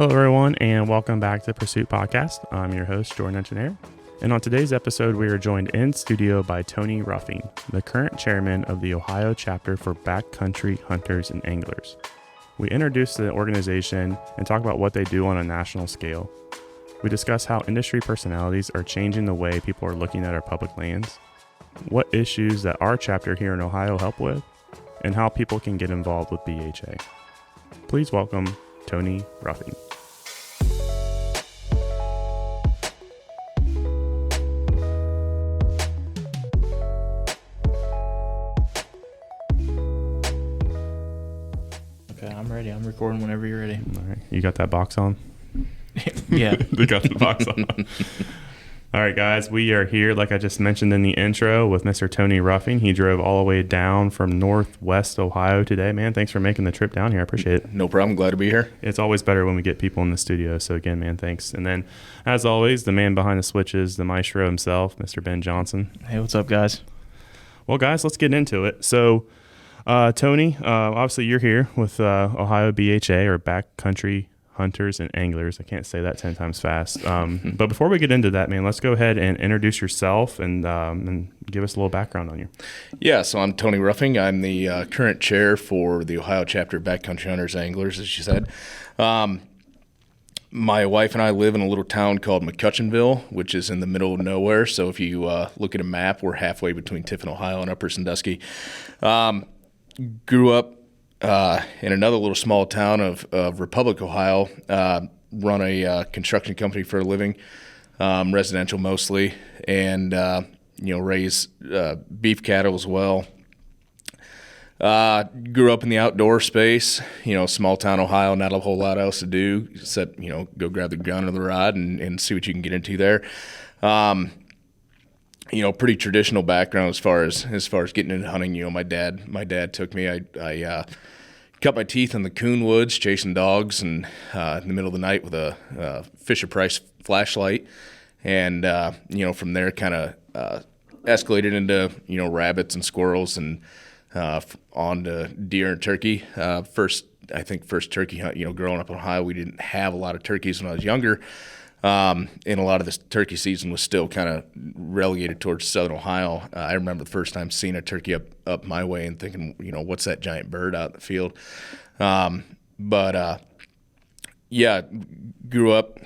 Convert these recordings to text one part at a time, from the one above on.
Hello, everyone, and welcome back to the Pursuit Podcast. I'm your host, Jordan Engineer. And on today's episode, we are joined in studio by Tony Ruffing, the current chairman of the Ohio chapter for Backcountry Hunters and Anglers. We introduce the organization and talk about what they do on a national scale. We discuss how industry personalities are changing the way people are looking at our public lands, what issues that our chapter here in Ohio help with, and how people can get involved with BHA. Please welcome Tony Ruffing. Okay, I'm ready. I'm recording whenever you're ready. All right, you got that box on? Yeah. They got the box on. All right, guys, we are here, like I just mentioned in the intro, with Mr. Tony Ruffing. He drove all the way down from Northwest Ohio today. Man, thanks for making the trip down here. I appreciate it. No problem. Glad to be here. It's always better when we get people in the studio. So again, man, thanks. And then, as always, the man behind the switches, the maestro himself, Mr. Ben Johnson. Hey, what's up, guys? Well, guys, let's get into it. So, Tony, obviously you're here with Ohio BHA, or Backcountry Hunters and Anglers. I can't say that 10 times fast. But before we get into that, man, let's go ahead and introduce yourself and give us a little background on you. Yeah, so I'm Tony Ruffing. I'm the current chair for the Ohio chapter of Backcountry Hunters Anglers, as you said. My wife and I live in a little town called McCutcheonville, which is in the middle of nowhere. So if you look at a map, we're halfway between Tiffin, Ohio, and Upper Sandusky. Grew up in another little small town of Republic, Ohio. Run a construction company for a living, residential mostly, and raise beef cattle as well. Grew up in the outdoor space, small town Ohio, not a whole lot else to do except go grab the gun or the rod and see what you can get into there. Pretty traditional background as far as getting into hunting. My dad took me. I cut my teeth in the coon woods chasing dogs, and in the middle of the night with a Fisher-Price flashlight, and from there kind of escalated into rabbits and squirrels, and on to deer and turkey. First turkey hunt. Growing up in Ohio, we didn't have a lot of turkeys when I was younger. And a lot of this turkey season was still kind of relegated towards southern Ohio. I remember the first time seeing a turkey up my way and thinking, what's that giant bird out in the field? Grew up,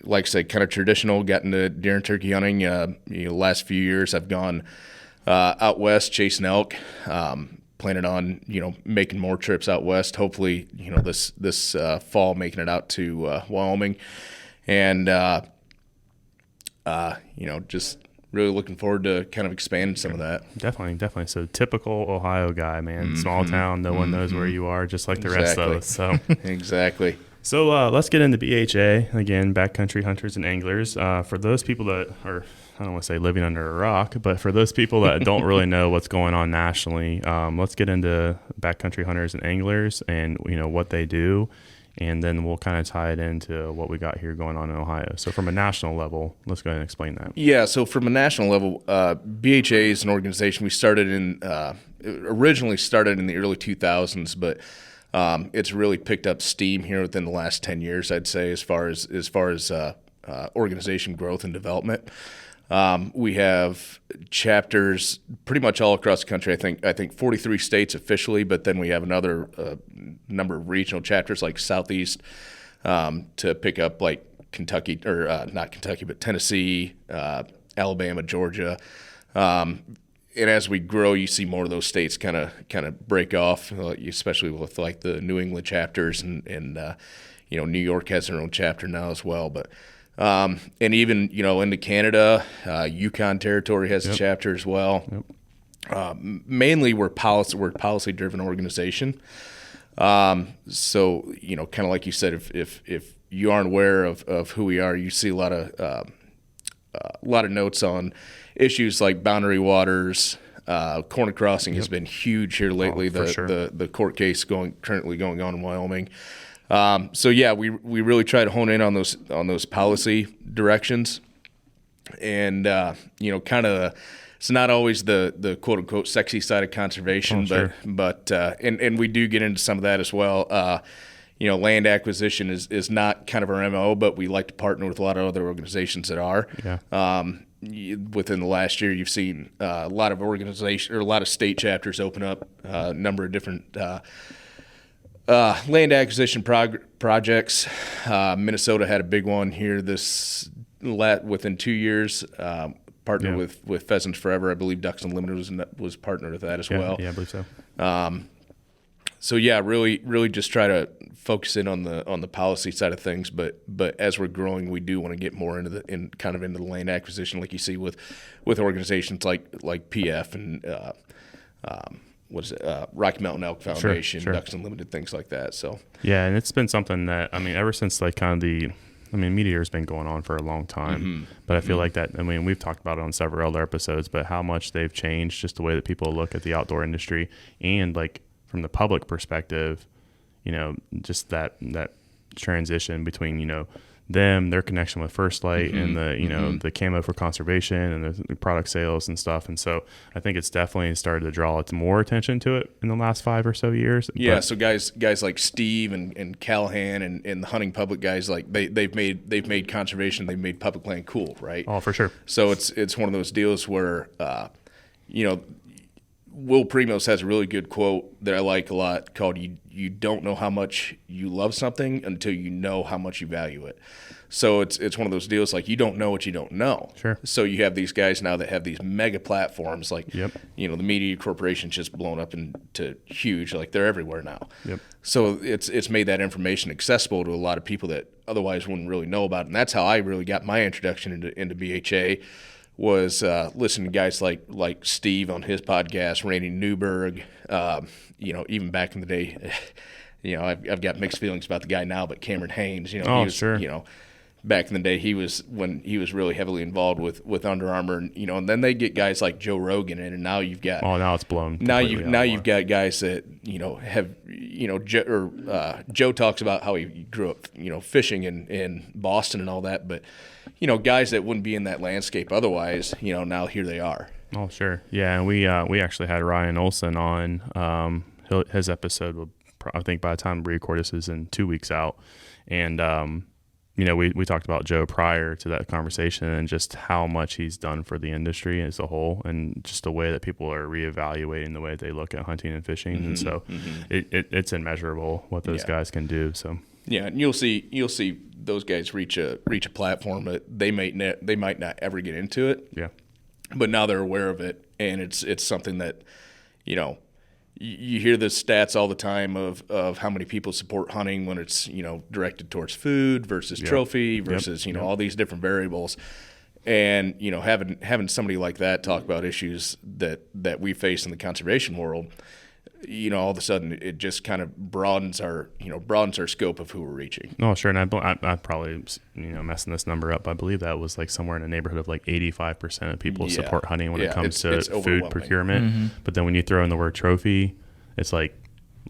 like I said, kind of traditional, got into deer and turkey hunting. The last few years I've gone out west chasing elk. Planning on, making more trips out west. Hopefully, this fall making it out to Wyoming. And, just really looking forward to kind of expanding some of that. Definitely. So typical Ohio guy, man. Mm-hmm. Small town, no one knows where you are, just like the rest of us. So Exactly. So let's get into BHA, again, Backcountry Hunters and Anglers. For those people that are, I don't want to say living under a rock, but for those people that don't really know what's going on nationally, let's get into Backcountry Hunters and Anglers and, what they do. And then we'll kind of tie it into what we got here going on in Ohio. So from a national level, let's go ahead and explain that. Yeah, so from a national level, BHA is an organization we originally started in the early 2000s, but it's really picked up steam here within the last 10 years, I'd say, as far as organization growth and development. We have chapters pretty much all across the country. I think 43 states officially, but then we have another number of regional chapters like Southeast to pick up like Kentucky, or not Kentucky, but Tennessee, Alabama, Georgia. And as we grow, you see more of those states kind of break off, especially with like the New England chapters, and New York has their own chapter now as well, but. And even, into Canada, Yukon Territory has a chapter as well. Yep. Mainly we're policy-driven organization. So, kind of like you said, if you aren't aware of who we are, you see a lot of notes on issues like boundary waters. Corner crossing has been huge here lately. The court case currently going on in Wyoming. We really try to hone in on those policy directions, and kind of it's not always the quote unquote sexy side of conservation, but we do get into some of that as well. land acquisition is not kind of our MO, but we like to partner with a lot of other organizations that are. Yeah. Within the last year, you've seen a lot of organization or a lot of state chapters open up, a number of different land acquisition projects. Minnesota had a big one here within 2 years. Partnered with Pheasants Forever. I believe Ducks Unlimited was partnered with that as well. Yeah, I believe so. So yeah, really just try to focus in on the policy side of things. But as we're growing, we do want to get more into the land acquisition, like you see with organizations like PF and Rocky Mountain Elk Foundation, Sure. Ducks Unlimited, things like that. So yeah, and it's been something that ever since Meteor's been going on for a long time, but I feel like that, we've talked about it on several other episodes, but how much they've changed just the way that people look at the outdoor industry, and like from the public perspective, just that transition between, their connection with First Light and the camo for conservation and the product sales and stuff. And so I think it's definitely started to draw more attention to it in the last 5 or so years. Yeah. So guys like Steve and Callahan and the hunting public guys, like they've made conservation, they've made public land cool. Right. Oh, for sure. So it's one of those deals where, Will Primos has a really good quote that I like a lot called you don't know how much you love something until you know how much you value it. So it's one of those deals like you don't know what you don't know. Sure. So you have these guys now that have these mega platforms like, Yep. The media corporation's just blown up into huge, like they're everywhere now. Yep. So it's made that information accessible to a lot of people that otherwise wouldn't really know about it. And that's how I really got my introduction into BHA. Was listening to guys like Steve on his podcast, Randy Newberg, even back in the day, I've got mixed feelings about the guy now, but Cameron Haynes, he was, sure. Back in the day, he was really heavily involved with Under Armour, and then they get guys like Joe Rogan in, and now you've got now it's blown. You've got guys that have Joe talks about how he grew up fishing in Boston and all that, but guys that wouldn't be in that landscape otherwise, now here they are. Oh, sure. Yeah, and we actually had Ryan Olson on. His episode will, I think by the time we record this, is in 2 weeks out, and we talked about Joe prior to that conversation and just how much he's done for the industry as a whole, and just the way that people are reevaluating the way they look at hunting and fishing, and so it's immeasurable what those guys can do. So yeah, and you'll see those guys reach a platform that they might not ever get into it. Yeah, but now they're aware of it, and it's something that you hear the stats all the time of how many people support hunting when it's directed towards food versus trophy versus all these different variables, and having somebody like that talk about issues that we face in the conservation world, all of a sudden it just kind of broadens our scope of who we're reaching. Oh, sure. And I probably messing this number up. I believe that was like somewhere in the neighborhood of like 85% of people support hunting when it comes to food procurement. But then when you throw in the word trophy, it's like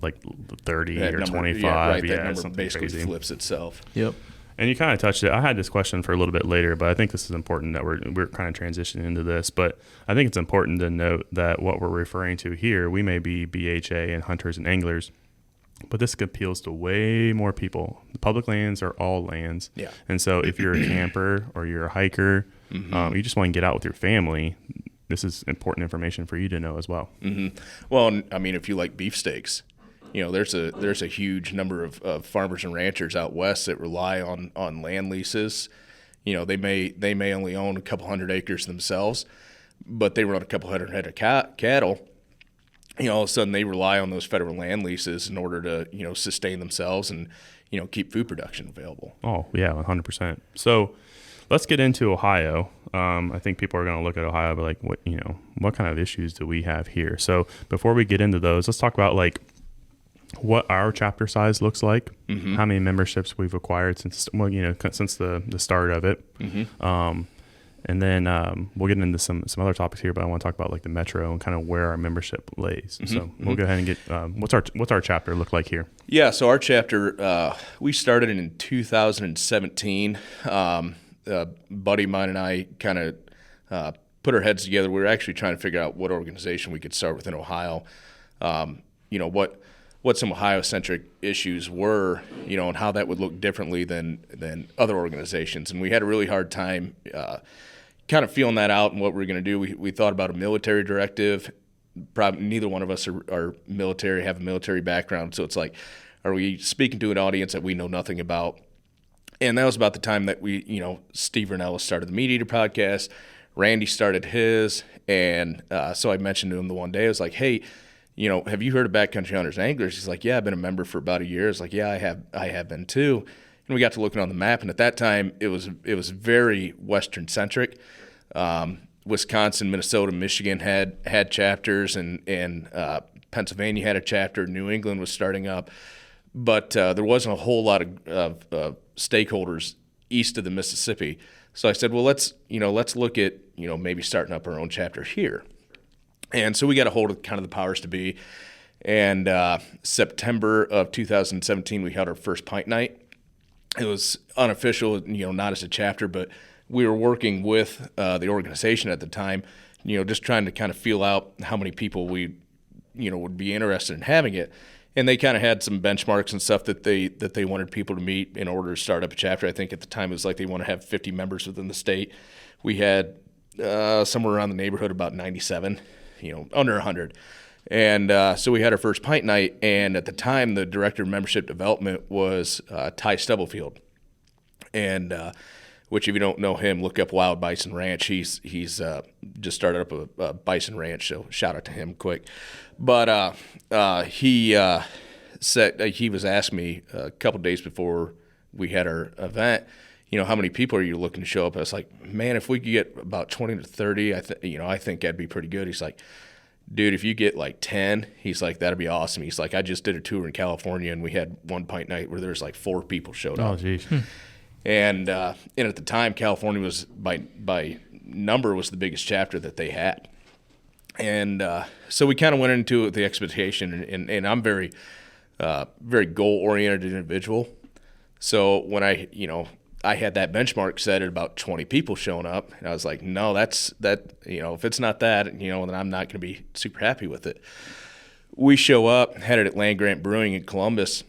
30 that or number, 25. That number basically crazy. flips itself. Yep. And you kind of touched it. I had this question for a little bit later, but I think this is important that we're kind of transitioning into this. But I think it's important to note that what we're referring to here, we may be BHA and hunters and anglers, but this appeals to way more people. The public lands are all lands. Yeah. And so if you're a camper or you're a hiker, you just want to get out with your family, this is important information for you to know as well. Mm-hmm. Well, I mean, if you like beefsteaks, there's a huge number of farmers and ranchers out west that rely on land leases. They may only own a couple hundred acres themselves, but they run a couple hundred head of cattle. All of a sudden they rely on those federal land leases in order to sustain themselves and keep food production available. Oh yeah, 100%. So let's get into Ohio. I think people are going to look at Ohio and be like, what kind of issues do we have here? So before we get into those, let's talk about what our chapter size looks like, how many memberships we've acquired since the start of it. And then we'll get into some other topics here, but I want to talk about the metro and kind of where our membership lays. So we'll go ahead and get what's our chapter look like here? Yeah, so our chapter, we started in 2017. A buddy of mine and I kind of put our heads together. We were actually trying to figure out what organization we could start with in Ohio. what some Ohio-centric issues were, and how that would look differently than other organizations. And we had a really hard time kind of feeling that out and what we were going to do. We thought about a military directive. Probably neither one of us are military, have a military background. So it's like, are we speaking to an audience that we know nothing about? And that was about the time that Steve Ranella started the Meat Eater podcast. Randy started his. And so I mentioned to him the one day, I was like, hey, have you heard of Backcountry Hunters Anglers? He's like, yeah, I've been a member for about a year. I was like, yeah, I have been too. And we got to looking on the map, and at that time it was very Western centric. Wisconsin, Minnesota, Michigan had chapters, and Pennsylvania had a chapter. New England was starting up, but there wasn't a whole lot of stakeholders east of the Mississippi. So I said, well, let's look at maybe starting up our own chapter here. And so we got a hold of kind of the powers to be. And September of 2017, we held our first pint night. It was unofficial, not as a chapter, but we were working with the organization at the time, just trying to kind of feel out how many people we, would be interested in having it. And they kind of had some benchmarks and stuff that they wanted people to meet in order to start up a chapter. I think at the time it was like they want to have 50 members within the state. We had somewhere around the neighborhood about 97, under 100. And so we had our first pint night, and at the time the director of membership development was Ty Stubblefield. And which, if you don't know him, look up Wild Bison Ranch. He's just started up a bison ranch, so shout out to him quick. But he said he was asking me a couple days before we had our event, how many people are you looking to show up? I was like, man, if we could get about 20 to 30, I think that'd be pretty good. He's like, dude, if you get like 10, he's like, that'd be awesome. He's like, I just did a tour in California, and we had one pint night where there's like 4 people showed up. Oh, geez. And at the time, California was by number was the biggest chapter that they had. And so we kind of went into the expectation, and I'm very goal-oriented individual. So when I had that benchmark set at about 20 people showing up, and I was like, no, if it's not that, then I'm not going to be super happy with it. We show up, had it at Land Grant Brewing in Columbus,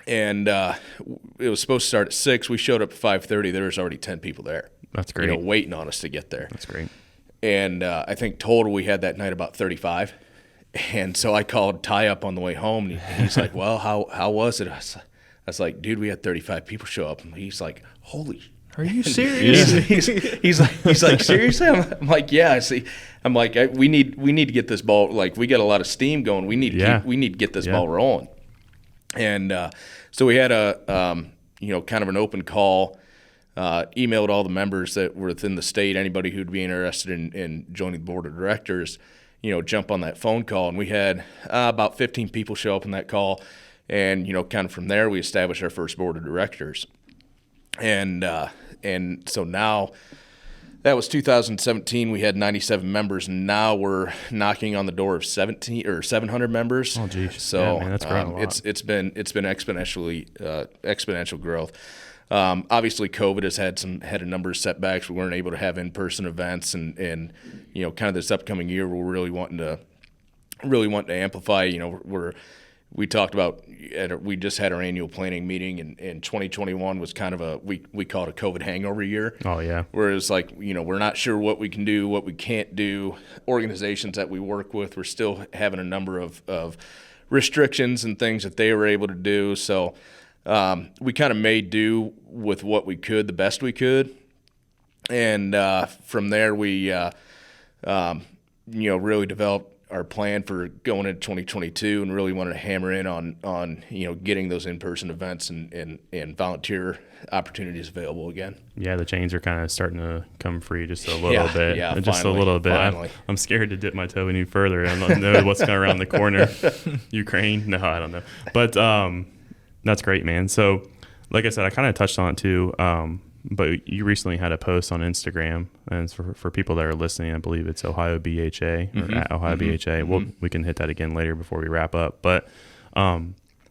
and it was supposed to start at 6. We showed up at 5:30. There was already 10 people there. That's great. Waiting on us to get there. That's great. And I think total we had that night about 35. And so I called Ty up on the way home, and he's like, well, how was it? I was like, dude, we had 35 people show up. And he's like, holy. Are you serious? He's like, seriously? I'm like, yeah. I see. I'm like, we need to get this ball. Like, we got a lot of steam going. We need to get this ball rolling. And so we had a kind of an open call. Emailed all the members that were within the state, anybody who'd be interested in joining the board of directors, jump on that phone call. And we had about 15 people show up in that call. And, kind of from there, we established our first board of directors. And so now, that was 2017. We had 97 members. And now we're knocking on the door of 700 members. Oh, geez. So yeah, man, that's grown a lot. It's been exponential growth. Obviously, COVID has had a number of setbacks. We weren't able to have in-person events, and kind of this upcoming year, we're really wanting to amplify. We talked about we just had our annual planning meeting, and 2021 was kind of we call it a COVID hangover year. Oh yeah. Whereas we're not sure what we can do, what we can't do. Organizations that we work with, we're still having a number of restrictions and things that they were able to do. So. We kind of made do with what we could, the best we could, and from there we, really developed our plan for going into 2022, and really wanted to hammer in on getting those in-person events and volunteer opportunities available again. Yeah, the chains are kind of starting to come free just a little bit. Yeah, just finally, a little bit. I'm scared to dip my toe any further. I don't know what's going around the corner. Ukraine? No, I don't know. But that's great, man. So, like I said, I kind of touched on it too. But you recently had a post on Instagram, and for people that are listening, I believe it's Ohio BHA or at Ohio BHA. We can hit that again later before we wrap up. But I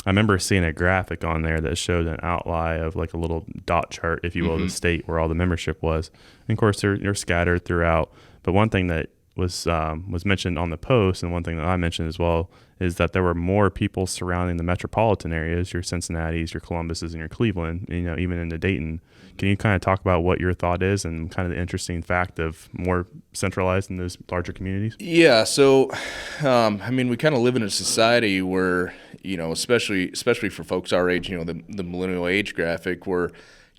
remember seeing a graphic on there that showed an outline of like a little dot chart, if you will, of the state where all the membership was. And of course, they're scattered throughout. But one thing that was mentioned on the post, and one thing that I mentioned as well is that there were more people surrounding the metropolitan areas, your Cincinnatis, your Columbuses, and your Cleveland, even into Dayton. Can you kind of talk about what your thought is and kind of the interesting fact of more centralized in those larger communities? Yeah, so we kind of live in a society where, especially for folks our age, the millennial age graphic, where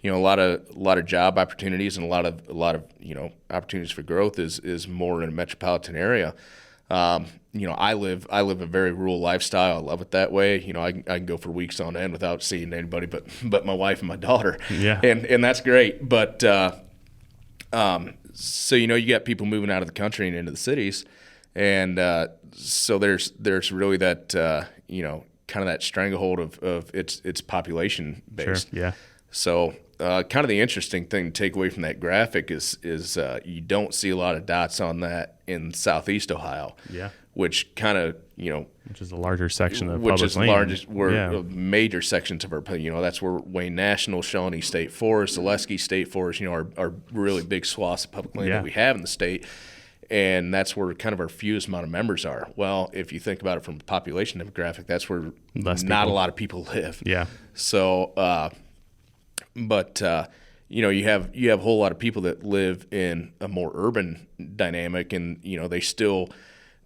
a lot of job opportunities and a lot of opportunities for growth is more in a metropolitan area. I live a very rural lifestyle. I love it that way. I can go for weeks on end without seeing anybody but my wife and my daughter. Yeah. And that's great. But so you got people moving out of the country and into the cities, and so there's really that kind of that stranglehold of its population based. Sure. Yeah. So kind of the interesting thing to take away from that graphic is you don't see a lot of dots on that in Southeast Ohio. Yeah. Which kind of which is a larger section of which public is land. largest major sections of our that's where Wayne National, Shawnee State Forest, Zaleski State Forest are really big swaths of public land that we have in the state. And that's where kind of our fewest amount of members are. Well, if you think about it from a population demographic, that's where not a lot of people live. Yeah. So, you have a whole lot of people that live in a more urban dynamic, and they still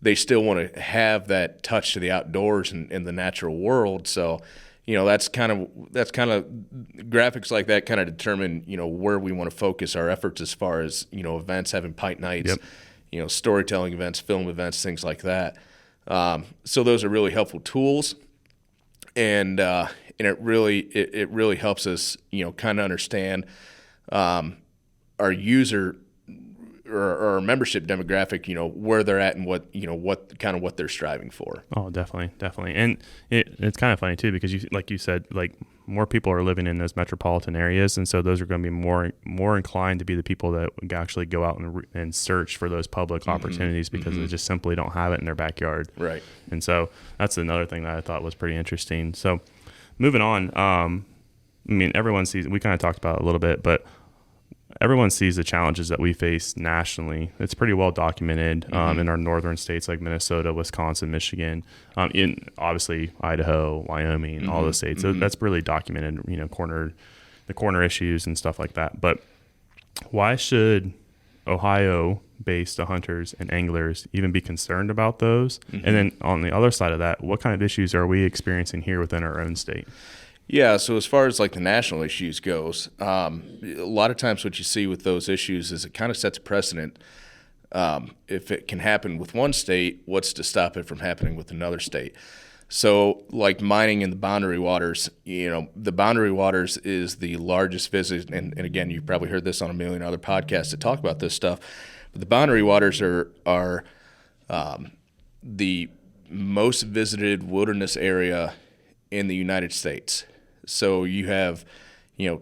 want to have that touch to the outdoors and the natural world. So, that's kind of graphics like that kind of determine where we want to focus our efforts as far as events, having pint nights. Yep. Storytelling events, film events, things like that. So those are really helpful tools, and it really helps us, kind of understand our user or our membership demographic, where they're at and what they're striving for. Oh, definitely. And it's kind of funny too, because like you said, more people are living in those metropolitan areas, and so those are going to be more inclined to be the people that actually go out and search for those public opportunities, because they just simply don't have it in their backyard. Right. And so that's another thing that I thought was pretty interesting. So moving on, everyone sees, we kind of talked about it a little bit, but everyone sees the challenges that we face nationally. It's pretty well documented in our northern states like Minnesota, Wisconsin, Michigan, in obviously Idaho, Wyoming, all those states. So that's really documented, the corner issues and stuff like that. But why should Ohio-based hunters and anglers even be concerned about those? And then on the other side of that, what kind of issues are we experiencing here within our own state? Yeah, so as far as the national issues goes, a lot of times what you see with those issues is it kind of sets a precedent. If it can happen with one state, what's to stop it from happening with another state? So mining in the boundary waters, the boundary waters is the largest visit, and again, you've probably heard this on a million other podcasts that talk about this stuff, but the boundary waters are the most visited wilderness area in the United States. So you have,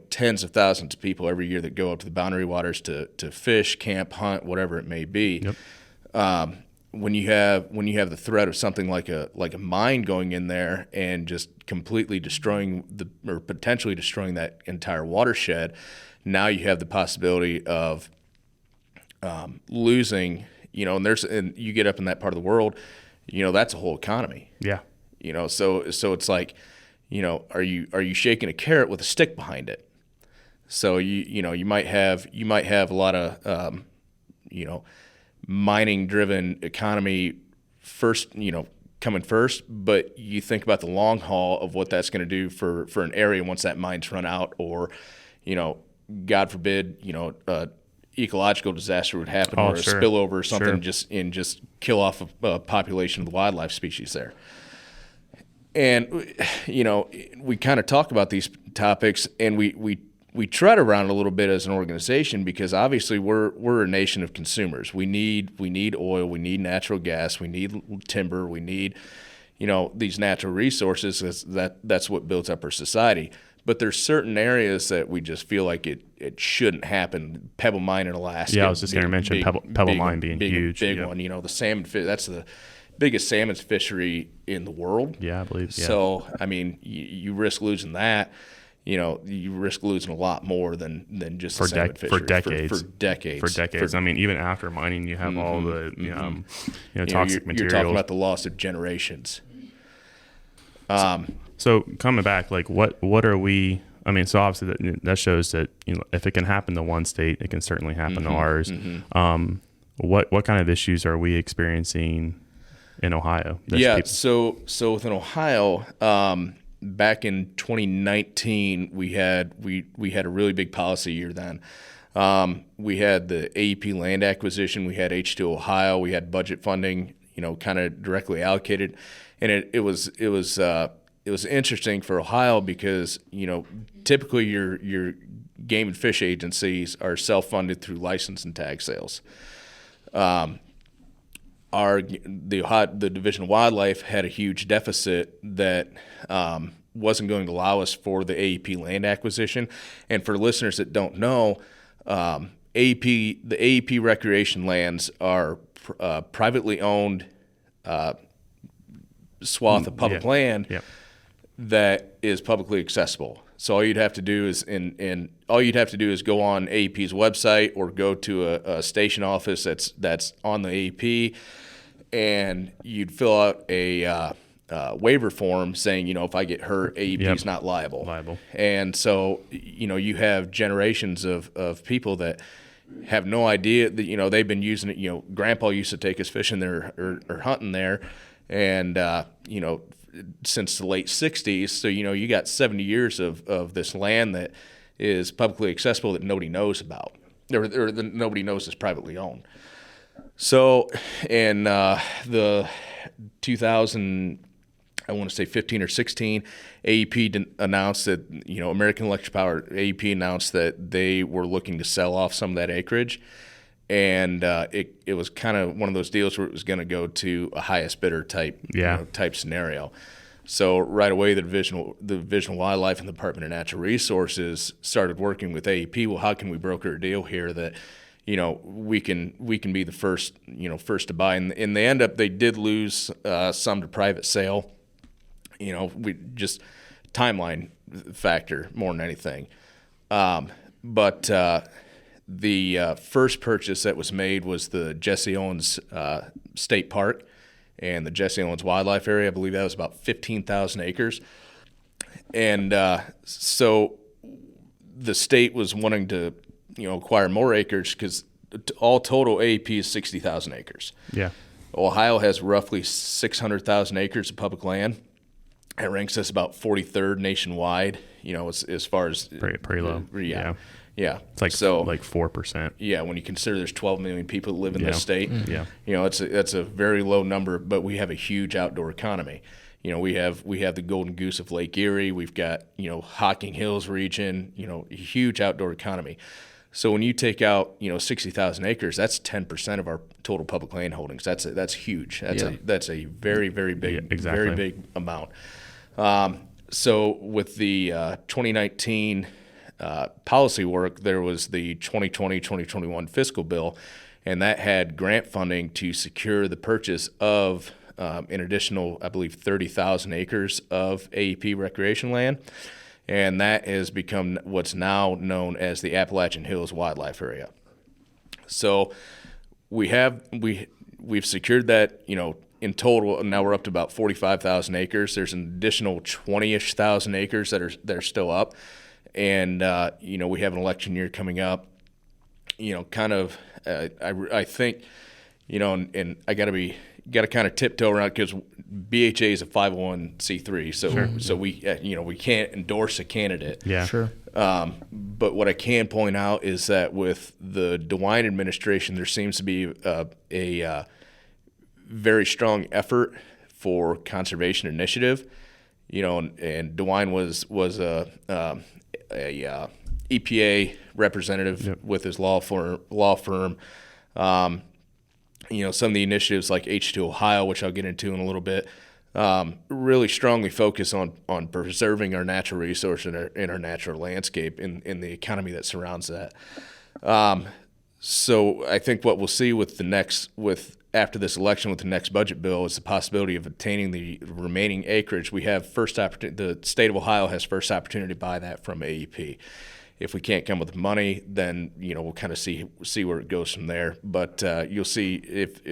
tens of thousands of people every year that go up to the boundary waters to fish, camp, hunt, whatever it may be. Yep. When you have the threat of something like a mine going in there and just completely destroying or potentially destroying that entire watershed, now you have the possibility of losing. And you get up in that part of the world, that's a whole economy. Yeah. So it's like, are you shaking a carrot with a stick behind it? So you might have a lot of mining driven economy first, coming first, but you think about the long haul of what that's going to do for an area once that mine's run out, or God forbid, ecological disaster would happen, or a spillover or something, just kill off a population of the wildlife species there. And we kind of talk about these topics, and we tread around it a little bit as an organization, because obviously we're a nation of consumers. We need oil, we need natural gas, we need timber, we need these natural resources. That's what builds up our society. But there's certain areas that we just feel like it shouldn't happen. Pebble Mine in Alaska. Yeah, I was just going to mention Pebble Mine being huge. Big one. The salmon fish. That's the biggest salmon fishery in the world. Yeah, I believe. Yeah. So you risk losing that. you risk losing a lot more than just for salmon fishery. For decades. For decades. For decades. I mean, even after mining, you have all the toxic materials. You're talking about the loss of generations. So coming back, like what are we? I mean, so obviously that shows that if it can happen to one state, it can certainly happen to ours. What kind of issues are we experiencing in Ohio? So within Ohio, back in 2019, we had a really big policy year then. We had the AEP land acquisition, we had H2 Ohio, we had budget funding, kind of directly allocated, and it was interesting for Ohio because typically your game and fish agencies are self-funded through license and tag sales. The Division of Wildlife had a huge deficit that wasn't going to allow us for the AEP land acquisition. And for listeners that don't know, the AEP recreation lands are privately owned swath of public land that is publicly accessible. So all you'd have to do is go on AEP's website or go to a station office that's on the AEP, and you'd fill out a waiver form saying, if I get hurt, AEP's not liable. And so, you have generations of people that have no idea that, they've been using it. Grandpa used to take us fishing there or hunting there, and, since the late 60s. So, you got 70 years of this land that is publicly accessible that nobody knows about, or that nobody knows is privately owned. So in the 2000, I want to say 15 or 16, AEP announced that, American Electric Power, AEP announced that they were looking to sell off some of that acreage. And it was kind of one of those deals where it was going to go to a highest bidder type scenario. So right away, the Division of Wildlife and the Department of Natural Resources started working with AEP. Well, how can we broker a deal here that we can be the first to buy? And they did lose some to private sale. We just timeline factor more than anything. But the first purchase that was made was the Jesse Owens State Park and the Jesse Owens Wildlife Area. I believe that was about 15,000 acres. And so the state was wanting to, acquire more acres because all total AEP is 60,000 acres. Yeah. Ohio has roughly 600,000 acres of public land. It ranks us about 43rd nationwide, as far as pretty low. Yeah. It's like 4%. Yeah, when you consider there's 12 million people that live in this state, yeah. That's a very low number, but we have a huge outdoor economy. We have the Golden Goose of Lake Erie, we've got, Hocking Hills region, a huge outdoor economy. So when you take out, 60,000 acres, that's 10% of our total public land holdings. That's huge. That's a very, very big, very big amount. So with the 2019 policy work, there was the 2020-2021 fiscal bill, and that had grant funding to secure the purchase of an additional, I believe, 30,000 acres of AEP recreation land, and that has become what's now known as the Appalachian Hills Wildlife Area. So we've secured that, in total. Now we're up to about 45,000 acres. There's an additional 20-ish thousand acres that are still up. And, we have an election year coming up, I think, and I got to kind of tiptoe around because BHA is a 501c3. So we can't endorse a candidate. Yeah, sure. But what I can point out is that with the DeWine administration, there seems to be a very strong effort for conservation initiative, and DeWine was a EPA representative with his law firm. Some of the initiatives like H2 Ohio, which I'll get into in a little bit, really strongly focus on preserving our natural resource and our natural landscape in the economy that surrounds that. So I think what we'll see with after this election with the next budget bill is the possibility of obtaining the remaining acreage. We have first opportunity. The state of Ohio has first opportunity to buy that from AEP. If we can't come with the money, then we'll kind of see where it goes from there. But you'll see if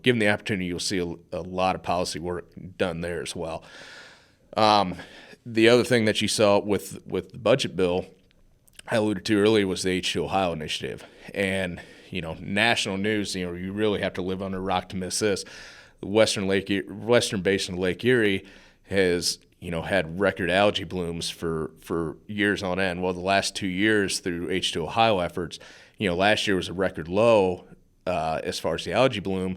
given the opportunity, you'll see a lot of policy work done there as well. The other thing that you saw with the budget bill, I alluded to earlier, was the H2 Ohio initiative. And national news, you really have to live under a rock to miss this. The western basin of Lake Erie has had record algae blooms for years on end. Well, the last 2 years through H2 Ohio efforts, last year was a record low as far as the algae bloom,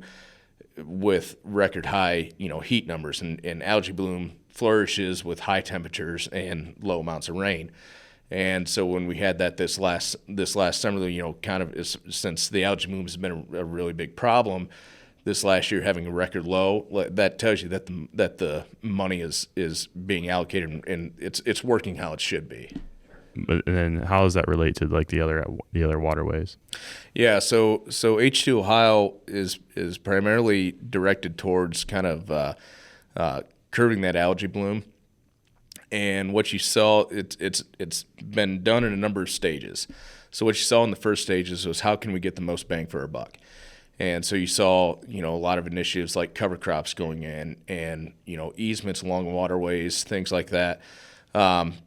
with record high heat numbers, and algae bloom flourishes with high temperatures and low amounts of rain. And so when we had that this last summer, kind of since the algae bloom has been a really big problem, this last year having a record low, that tells you that the money is being allocated and it's working how it should be. But then how does that relate to like the other waterways? Yeah, so H2 Ohio is primarily directed towards kind of curbing that algae bloom. And what you saw, it's been done in a number of stages. So what you saw in the first stages was how can we get the most bang for our buck? And so you saw, a lot of initiatives like cover crops going in and, easements along waterways, things like that,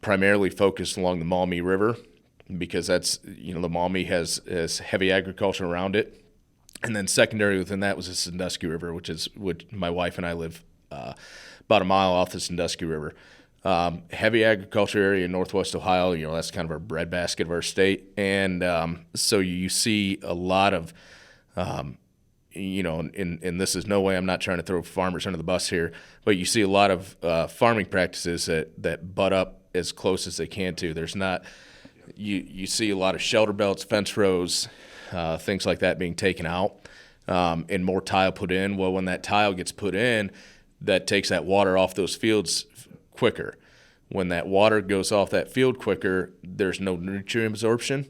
primarily focused along the Maumee River, because that's, the Maumee has heavy agriculture around it. And then secondary within that was the Sandusky River, which my wife and I live about a mile off the Sandusky River. Heavy agriculture area in Northwest Ohio, that's kind of our breadbasket of our state. And so you see a lot of, and this is no way, I'm not trying to throw farmers under the bus here, but you see a lot of farming practices that butt up as close as they can to. There's not, you see a lot of shelter belts, fence rows, things like that being taken out, and more tile put in. Well, when that tile gets put in, that takes that water off those fields quicker. When that water goes off that field quicker, there's no nutrient absorption.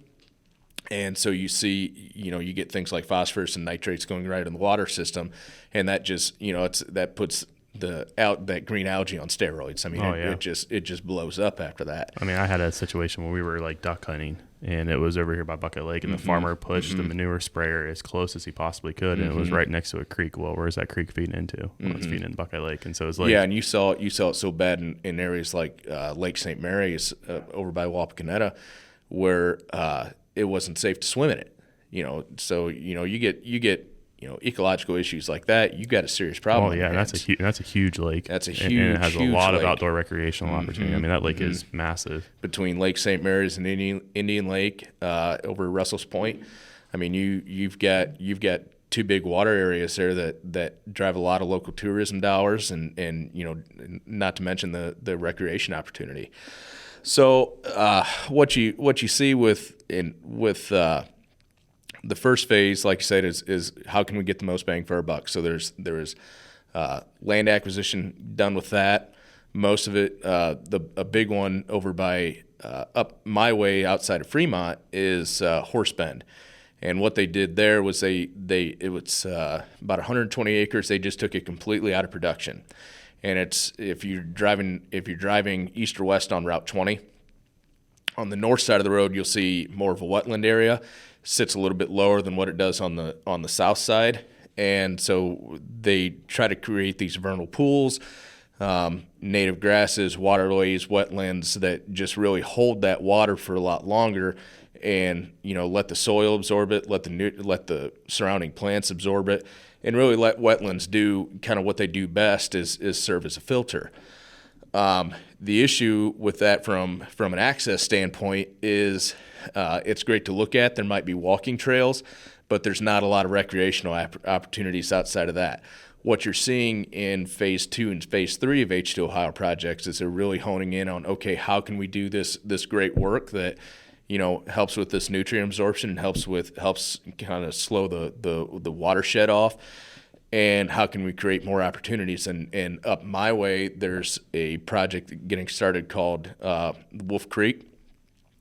And so you see, you get things like phosphorus and nitrates going right in the water system, and that just, that puts that green algae on steroids. I mean, it just blows up after that. I mean, I had a situation where we were like duck hunting, and it was over here by Buckeye Lake, and the farmer pushed the manure sprayer as close as he possibly could, and it was right next to a creek. Well, where's that creek feeding into? Well, it's feeding into Buckeye Lake, and so it's like and you saw it so bad in areas like Lake St. Mary's over by Wapakoneta, where it wasn't safe to swim in it. So you get ecological issues like that. You got a serious problem. Oh yeah, that's a huge lake. That's a huge, and it has a lot lake. Of outdoor recreational opportunity. I mean, that lake is massive. Between Lake St. Mary's and Indian Lake over Russell's Point, I mean, you've got two big water areas there that drive a lot of local tourism dollars, and not to mention the recreation opportunity. So what you see with the first phase, like you said, is how can we get the most bang for our buck? So there is land acquisition done with that. Most of it, a big one over by up my way outside of Fremont is Horse Bend. And what they did there was it was about 120 acres. They just took it completely out of production. And it's if you're driving east or west on Route 20, on the north side of the road, you'll see more of a wetland area. Sits a little bit lower than what it does on the south side, and so they try to create these vernal pools, native grasses, waterways, wetlands that just really hold that water for a lot longer, and let the soil absorb it, let the surrounding plants absorb it, and really let wetlands do kind of what they do best is serve as a filter. The issue with that from an access standpoint is it's great to look at. There might be walking trails, but there's not a lot of recreational opportunities outside of that. What you're seeing in Phase 2 and Phase 3 of H2 Ohio projects is they're really honing in on, okay, how can we do this great work that helps with this nutrient absorption and helps kind of slow the watershed off. And how can we create more opportunities? And up my way, there's a project getting started called Wolf Creek,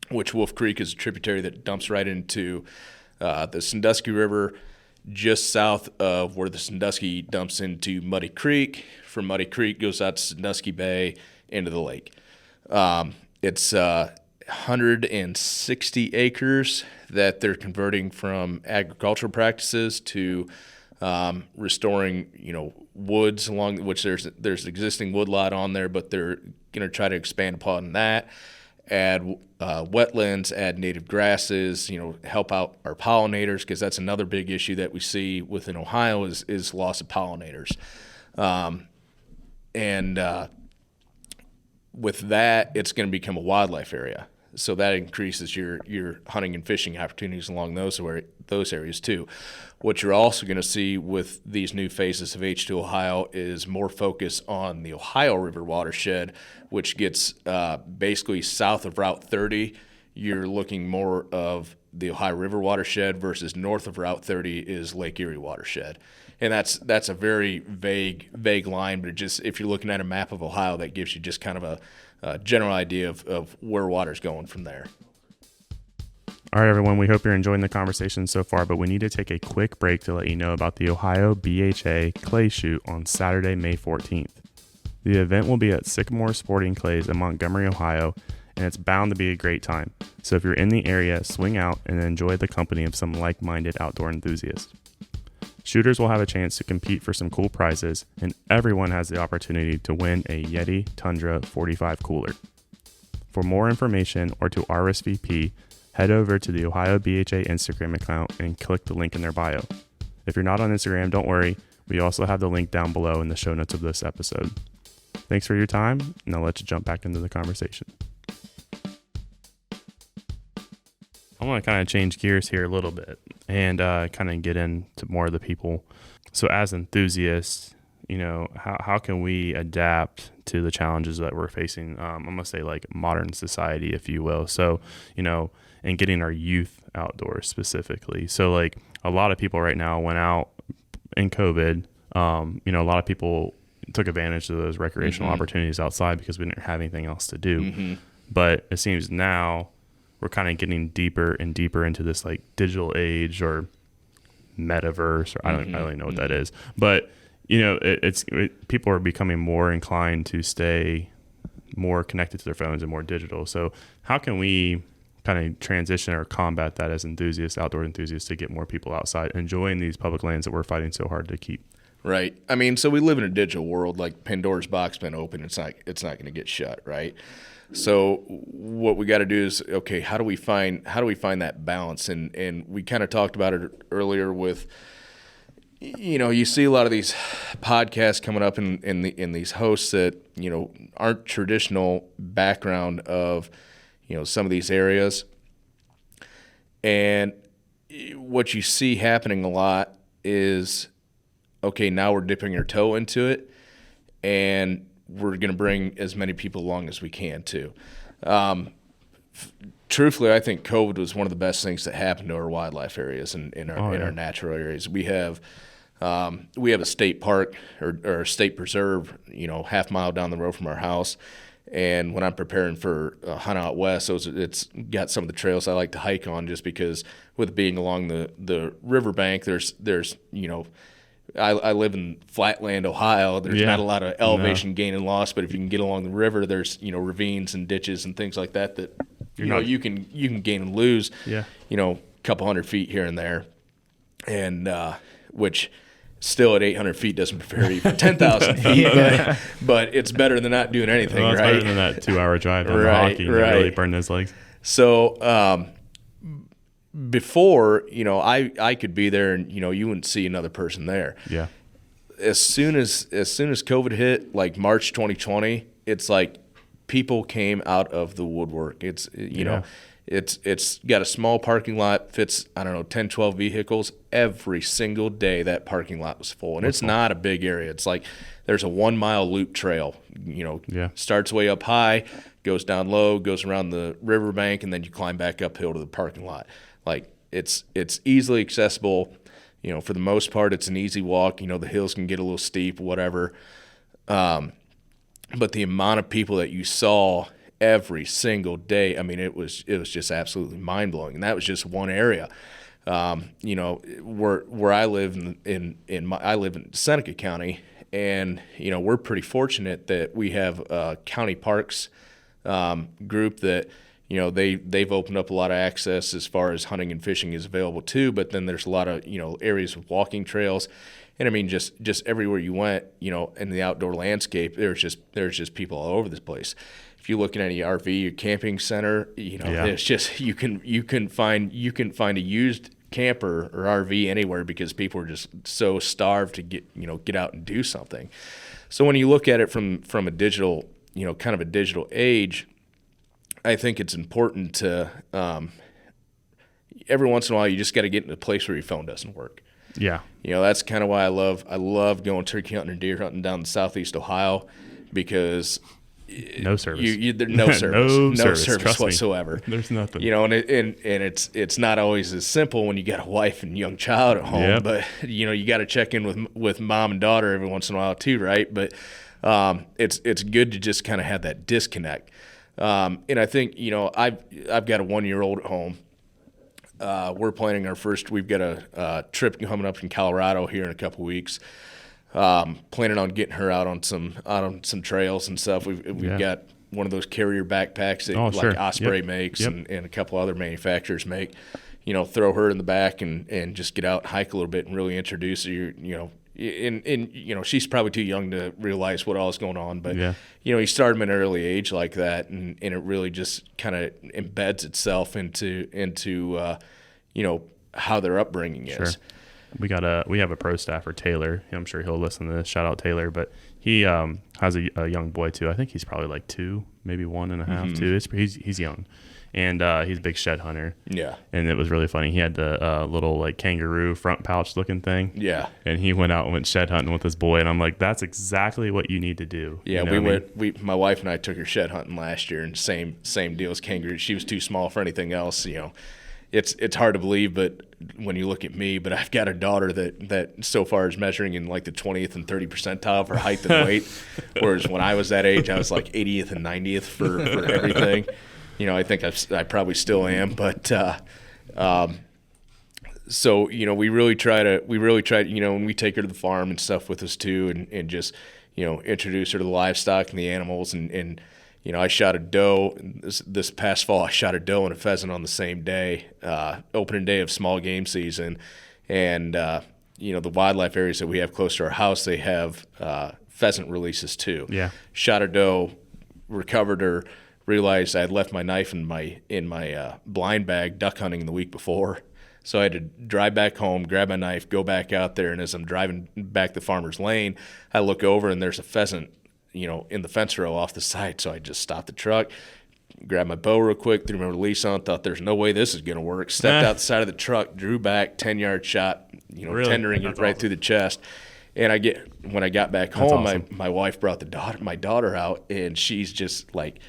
which Wolf Creek is a tributary that dumps right into the Sandusky River, just south of where the Sandusky dumps into Muddy Creek. From Muddy Creek goes out to Sandusky Bay into the lake. It's 160 acres that they're converting from agricultural practices to restoring, woods along which there's existing woodlot on there, but they're going to try to expand upon that, add wetlands, add native grasses, help out our pollinators, because that's another big issue that we see within Ohio is loss of pollinators. With that, it's going to become a wildlife area. So that increases your hunting and fishing opportunities along those areas too. What you're also going to see with these new phases of H2 Ohio is more focus on the Ohio River watershed, which gets basically south of Route 30. You're looking more of the Ohio River watershed versus north of Route 30 is Lake Erie watershed. And that's a very vague line, but if you're looking at a map of Ohio, that gives you just kind of a general idea of where water's going from there. All right, everyone, we hope you're enjoying the conversation so far, but we need to take a quick break to let you know about the Ohio BHA Clay Shoot on Saturday, May 14th. The event will be at Sycamore Sporting Clays in Montgomery, Ohio, and it's bound to be a great time. So if you're in the area, swing out and enjoy the company of some like-minded outdoor enthusiasts. Shooters will have a chance to compete for some cool prizes, and everyone has the opportunity to win a Yeti Tundra 45 cooler. For more information or to RSVP, head over to the Ohio BHA Instagram account and click the link in their bio. If you're not on Instagram, don't worry. We also have the link down below in the show notes of this episode. Thanks for your time. Now let's jump back into the conversation. I want to kind of change gears here a little bit and kind of get into more of the people. So as enthusiasts, how can we adapt to the challenges that we're facing? I'm going to say like modern society, if you will. So, and getting our youth outdoors specifically. So like a lot of people right now went out in COVID. A lot of people took advantage of those recreational opportunities outside because we didn't have anything else to do. But it seems now we're kind of getting deeper and deeper into this like digital age or metaverse, or I don't really know what that is. But people are becoming more inclined to stay more connected to their phones and more digital. So how can we kind of transition or combat that as enthusiasts, outdoor enthusiasts, to get more people outside enjoying these public lands that we're fighting so hard to keep? Right. I mean, so we live in a digital world. Like Pandora's box been open, it's not going to get shut, right? So what we got to do is, okay, how do we find that balance? And we kind of talked about it earlier with, you see a lot of these podcasts coming up in these hosts that, aren't traditional background of, some of these areas. And what you see happening a lot is, okay, now we're dipping our toe into it, and we're going to bring as many people along as we can too. Truthfully, I think COVID was one of the best things that happened to our wildlife areas and in our natural areas. We have a state park or a state preserve, half mile down the road from our house. And when I'm preparing for a hunt out west, it's got some of the trails I like to hike on, just because with being along the riverbank, there's I live in flatland, Ohio. There's not a lot of elevation gain and loss, but if you can get along the river, there's ravines and ditches and things like that you can gain and lose. A couple hundred feet here and there, and which still at 800 feet doesn't prepare you for 10,000 feet, but it's better than not doing anything, right? It's better than that 2-hour drive down the hockey that really burned his legs. So before, I could be there and, you wouldn't see another person there. Yeah. As soon as COVID hit, like March 2020, it's like people came out of the woodwork. It's, it's got a small parking lot, fits, 10, 12 vehicles. Every single day that parking lot was full. And it's not a big area. It's like there's a 1 mile loop trail, starts way up high, goes down low, goes around the riverbank, and then you climb back uphill to the parking lot. Like it's easily accessible. For the most part, it's an easy walk. The hills can get a little steep, whatever. But the amount of people that you saw every single day, it was just absolutely mind blowing. And that was just one area. You know, where I live I live in Seneca County, and you know, we're pretty fortunate that we have a county parks group that, you know, they've opened up a lot of access as far as hunting and fishing is available too. But then there's a lot of, you know, areas with walking trails, and I mean, just everywhere you went, you know, in the outdoor landscape, there's just people all over this place. If you look at any RV or camping center, you know, it's just you can find a used camper or RV anywhere because people are just so starved to get out and do something. So when you look at it from a digital, you know, kind of a digital age, I think it's important to every once in a while you just got to get in a place where your phone doesn't work. Yeah. You know, that's kind of why I love going turkey hunting and deer hunting down in southeast Ohio, because no service. No service. No service whatsoever. There's nothing. You know, and it's not always as simple when you got a wife and young child at home. But you know, you got to check in with mom and daughter every once in a while too, right? But it's good to just kind of have that disconnect. And I think, you know, I've got a 1-year-old at home. We're planning our first. We've got a trip coming up in Colorado here in a couple weeks. Planning on getting her out on some trails and stuff. We've got one of those carrier backpacks that Osprey makes and a couple other manufacturers make. You know, throw her in the back and just get out and hike a little bit and really introduce her. You know, and you know, she's probably too young to realize what all is going on. But you know, you start them at an early age like that, and it really just kind of embeds itself into you know, how their upbringing is. We have a pro staffer, Taylor. I'm sure he'll listen to this. Shout out Taylor. But he has a young boy too. I think he's probably like 2, maybe 1.5, 2. He's young, and he's a big shed hunter. Yeah. And it was really funny. He had the little like kangaroo front pouch looking thing. Yeah. And he went out and went shed hunting with his boy, and I'm like, that's exactly what you need to do. Yeah. You know my wife and I took her shed hunting last year, and same deal as kangaroo. She was too small for anything else. You know. It's hard to believe, but when you look at me, but I've got a daughter that so far is measuring in like the 20th and 30th percentile for height and weight, whereas when I was that age, I was like 80th and 90th for everything. You know, I think I probably still am, but so you know, we really try to you know, when we take her to the farm and stuff with us too, and just, you know, introduce her to the livestock and the animals and you know, I shot a doe this past fall. I shot a doe and a pheasant on the same day, opening day of small game season. And, you know, the wildlife areas that we have close to our house, they have pheasant releases too. Yeah. Shot a doe, recovered her, realized I had left my knife in my blind bag duck hunting the week before. So I had to drive back home, grab my knife, go back out there. And as I'm driving back the farmer's lane, I look over and there's a pheasant, you know, in the fence row off the side. So I just stopped the truck, grabbed my bow real quick, threw my release on, thought there's no way this is going to work. Stepped out the side of the truck, drew back, 10-yard shot, you know, really? Tendering it right through the chest. And when I got back home, awesome. my wife brought my daughter out, and she's just like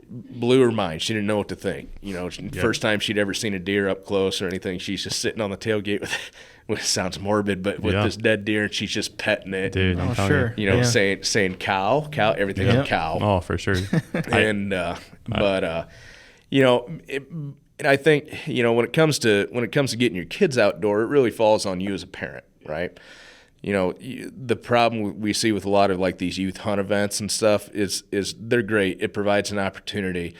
blew her mind. She didn't know what to think. You know, first time she'd ever seen a deer up close or anything. She's just sitting on the tailgate with which sounds morbid, but with this dead deer, and she's just petting it. Dude, and, sure. You know, saying cow, everything on cow. Oh, for sure. And you know, and I think, you know, when it comes to getting your kids outdoor, it really falls on you as a parent, right? You know, the problem we see with a lot of like these youth hunt events and stuff is they're great. It provides an opportunity.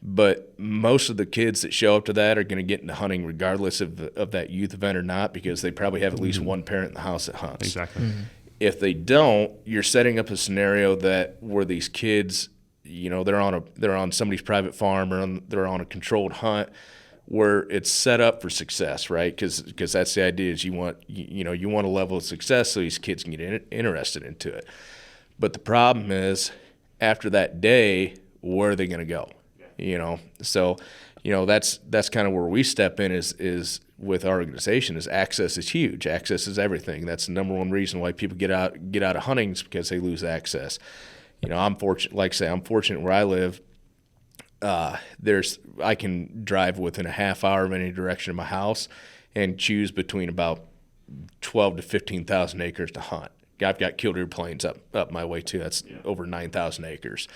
But most of the kids that show up to that are going to get into hunting regardless of that youth event or not, because they probably have at least one parent in the house that hunts. Exactly. Mm-hmm. If they don't, you're setting up a scenario where these kids, you know, they're on somebody's private farm or they're on a controlled hunt where it's set up for success, right? Because that's the idea is you want a level of success so these kids can get interested into it. But the problem is after that day, where are they going to go? You know, so, you know, that's kind of where we step in is with our organization is access is huge. Access is everything. That's the number one reason why people get out of hunting is because they lose access. You know, I'm fortunate where I live. I can drive within a half hour of any direction of my house and choose between about 12 to 15,000 acres to hunt. I've got killdeer plains up my way too. That's over 9,000 acres.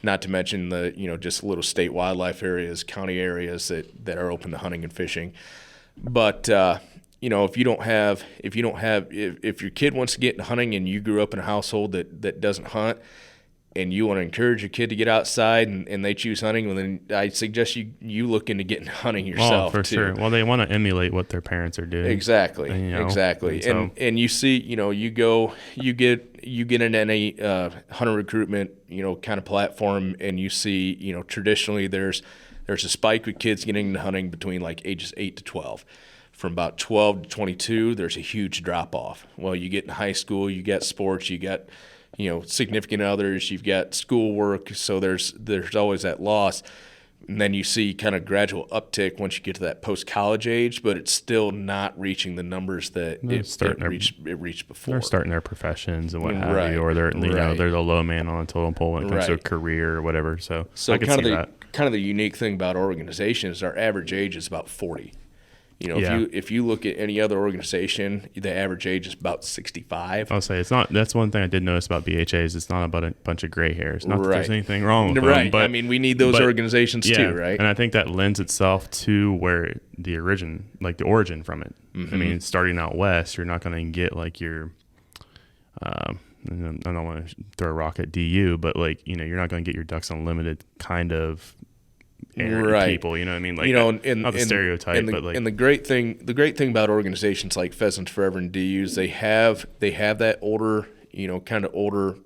Not to mention the, you know, just little state wildlife areas, county areas that are open to hunting and fishing. But if your kid wants to get into hunting and you grew up in a household that doesn't hunt, and you want to encourage your kid to get outside and they choose hunting, well, then I suggest you look into getting hunting yourself. Oh, for too. sure. Well, they want to emulate what their parents are doing. Exactly. Exactly. And you see, you get in any hunter recruitment, kind of platform, and you see, traditionally there's a spike with kids getting into hunting between like ages 8 to 12. From about 12 to 22, there's a huge drop off. Well, you get in high school, you get sports, you got significant others, you've got schoolwork, so there's always that loss. And then you see kind of gradual uptick once you get to that post-college age, but it's still not reaching the numbers that it reached before. They're starting their professions and what have you, or they're they're the low man on the totem pole when it comes to a career or whatever. So I can see that. Kind of the unique thing about our organization is our average age is about 40. If you look at any other organization, the average age is about 65. I'll say it's not. That's one thing I did notice about BHAs. It's not about a bunch of gray hairs. Not that there's anything wrong with them, but I mean, we need those organizations too, right? And I think that lends itself to where the origin from it. Mm-hmm. I mean, starting out west, you're not going to get like your. I don't want to throw a rock at DU, but you're not going to get your Ducks Unlimited kind of. People, you know what I mean? Like, not the stereotype, but like. And the great thing about organizations like Pheasants Forever and DUs, they have that older, older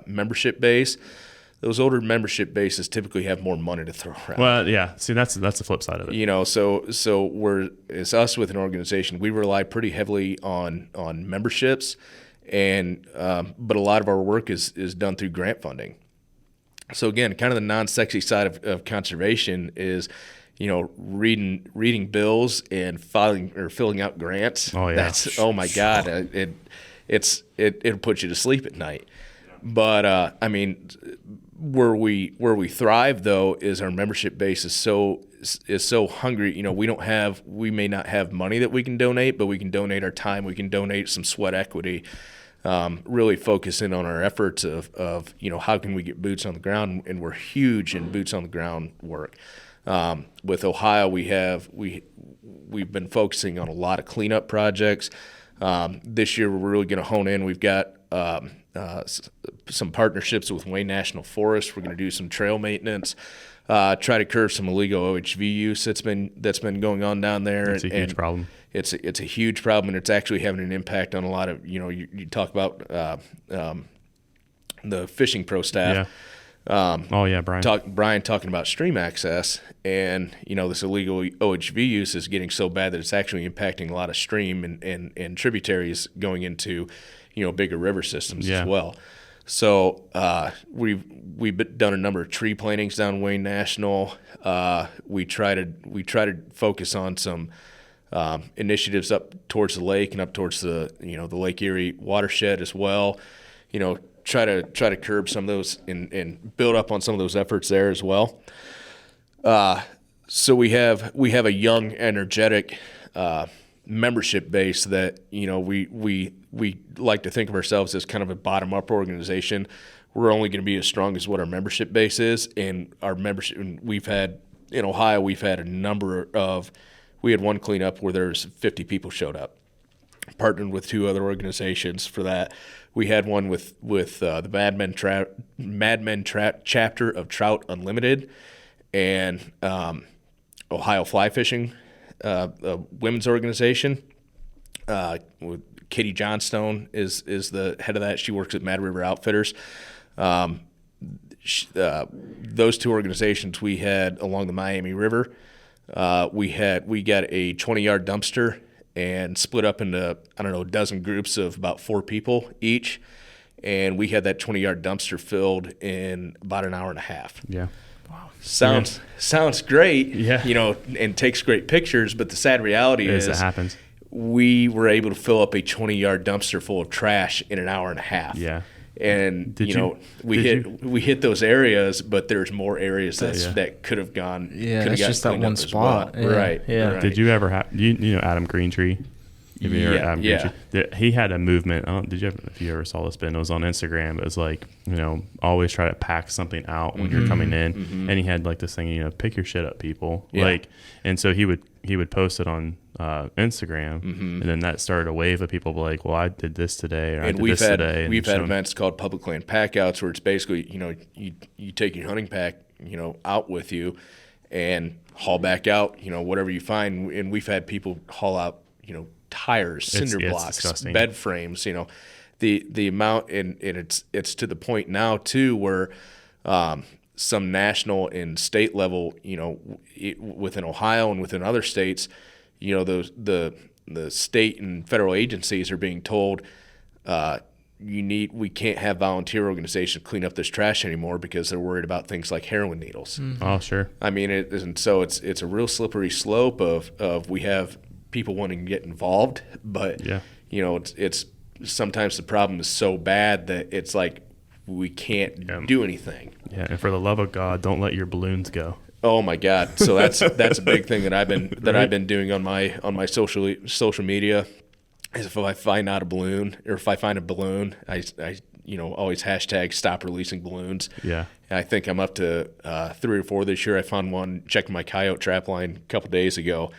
membership base. Those older membership bases typically have more money to throw around. Well, yeah. See, that's the flip side of it. So it's us with an organization. We rely pretty heavily on memberships, and but a lot of our work is done through grant funding. So again, kind of the non-sexy side of conservation is, reading bills and filling out grants. Oh yeah. That's my God, it'll put you to sleep at night. But I mean, where we thrive though is our membership base is so hungry. We may not have money that we can donate, but we can donate our time. We can donate some sweat equity. Really focusing on our efforts of how can we get boots on the ground, and we're huge in boots on the ground work. With Ohio, we've been focusing on a lot of cleanup projects. This year, we're really going to hone in. We've got some partnerships with Wayne National Forest. We're going to do some trail maintenance. Try to curb some illegal OHV use that's been going on down there. It's a huge problem. It's a huge problem, and it's actually having an impact on a lot of you talk about the fishing pro staff. Yeah. Brian talking about stream access, and this illegal OHV use is getting so bad that it's actually impacting a lot of stream and tributaries going into bigger river systems as well. So we've done a number of tree plantings down Wayne National. We try to focus on some initiatives up towards the lake and up towards the the Lake Erie watershed as well. Try to curb some of those and build up on some of those efforts there as well. So we have a young, energetic membership base that we like to think of ourselves as kind of a bottom up organization. We're only going to be as strong as what our membership base is, and our membership. In Ohio, we've had a number of. We had one cleanup where there's 50 people showed up. Partnered with two other organizations for that. We had one with the Mad Men chapter of Trout Unlimited, and Ohio Fly Fishing, a women's organization. With Katie Johnstone is the head of that. She works at Mad River Outfitters. Those two organizations we had along the Miami River. We got a 20-yard dumpster and split up into, a dozen groups of about 4 people each. And we had that 20-yard dumpster filled in about an hour and a half. Yeah. Wow. Sounds great. Yeah. And takes great pictures, but the sad reality is it happens. We were able to fill up a 20-yard dumpster full of trash in an hour and a half. Yeah. And we hit those areas, but there's more areas that could have gone. Yeah, it's just that one spot. Well. Yeah. Right. Yeah. Right. Did you ever have Adam Greentree? If you heard Yeah, Adam yeah. Gucci. He had a movement. If you ever saw this, Ben, it was on Instagram. It was like, always try to pack something out when you're coming in. And he had like this thing, pick your shit up, people. Yeah. Like, and so he would post it on Instagram, and then that started a wave of people like, well, I did this today, or I did this today. And we've had events called public land packouts where it's basically, you take your hunting pack, out with you and haul back out, whatever you find. And we've had people haul out, tires, cinder blocks, disgusting. bed frames, the amount, and it's to the point now too where some national and state level, within Ohio and within other states, the state and federal agencies are being told we can't have volunteer organizations clean up this trash anymore because they're worried about things like heroin needles. Oh, sure. I mean, and so it's a real slippery slope of we have people wanting to get involved, but it's sometimes the problem is so bad that it's like we can't do anything. Yeah, and for the love of God, don't let your balloons go. Oh my God! So that's a big thing that I've been doing on my social media. Is if I find out a balloon, or if I find a balloon, I always hashtag stop releasing balloons. Yeah. And I think I'm up to 3 or 4 this year. I found one checking my coyote trap line a couple days ago,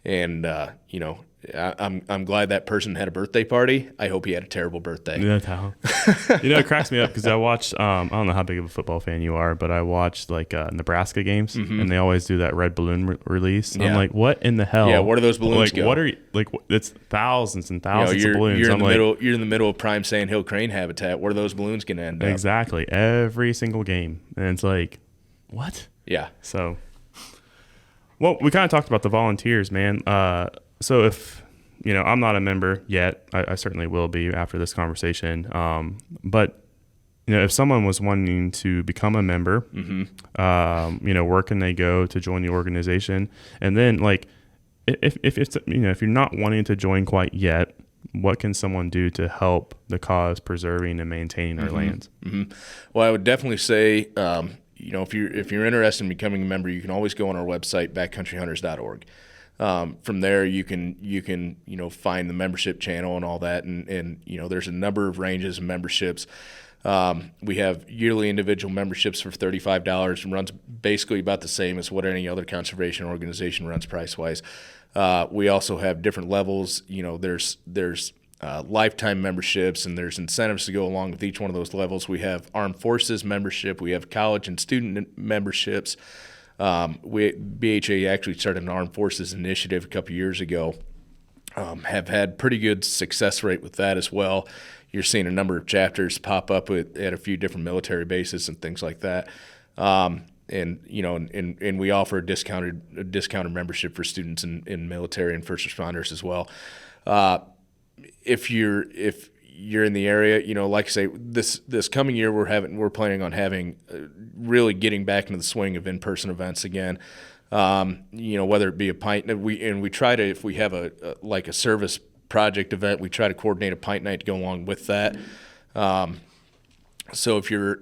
and I'm glad that person had a birthday party. I hope he had a terrible birthday. That's how. It cracks me up because I watched. I don't know how big of a football fan you are, but I watched like Nebraska games, and they always do that red balloon release. And I'm like, what in the hell? Yeah, where do those balloons go? What are you, like? It's thousands and thousands of balloons. You're in the middle of prime sandhill crane habitat. Where are those balloons going to end up? Exactly, every single game, and it's like, what? Yeah. So, well, we kind of talked about the volunteers, man. So if I'm not a member yet, I certainly will be after this conversation. But if someone was wanting to become a member, where can they go to join the organization? And then, like, if it's if you're not wanting to join quite yet, what can someone do to help the cause preserving and maintaining our lands? Well, I would definitely say, if you're interested in becoming a member, you can always go on our website, backcountryhunters.org. From there, you can find the membership channel and all that, and there's a number of ranges of memberships. We have yearly individual memberships for $35, and runs basically about the same as what any other conservation organization runs price wise. We also have different levels. There's lifetime memberships, and there's incentives to go along with each one of those levels. We have armed forces membership. We have college and student memberships. BHA actually started an armed forces initiative a couple years ago. Have had pretty good success rate with that as well. You're seeing a number of chapters pop up at a few different military bases and things like that. And we offer a discounted membership for students in military and first responders as well. If you're in the area, like I say, this coming year we're planning on having really getting back into the swing of in-person events again. Whether it be a pint, we try to, if we have a service project event, we try to coordinate a pint night to go along with that. So if you're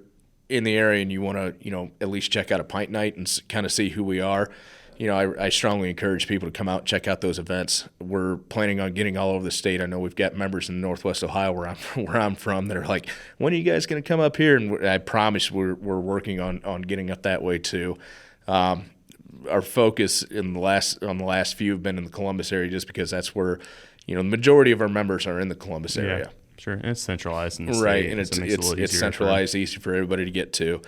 in the area and you want to, at least check out a pint night and kind of see who we are, I strongly encourage people to come out and check out those events. We're planning on getting all over the state. I know we've got members in Northwest Ohio where I'm from that are like, when are you guys going to come up here? And I promise we're working on getting up that way too. Our focus on the last few have been in the Columbus area, just because that's where the majority of our members are in the Columbus area. Yeah, sure, and it's centralized in the right, state, and so it's centralized, easy for everybody to get to.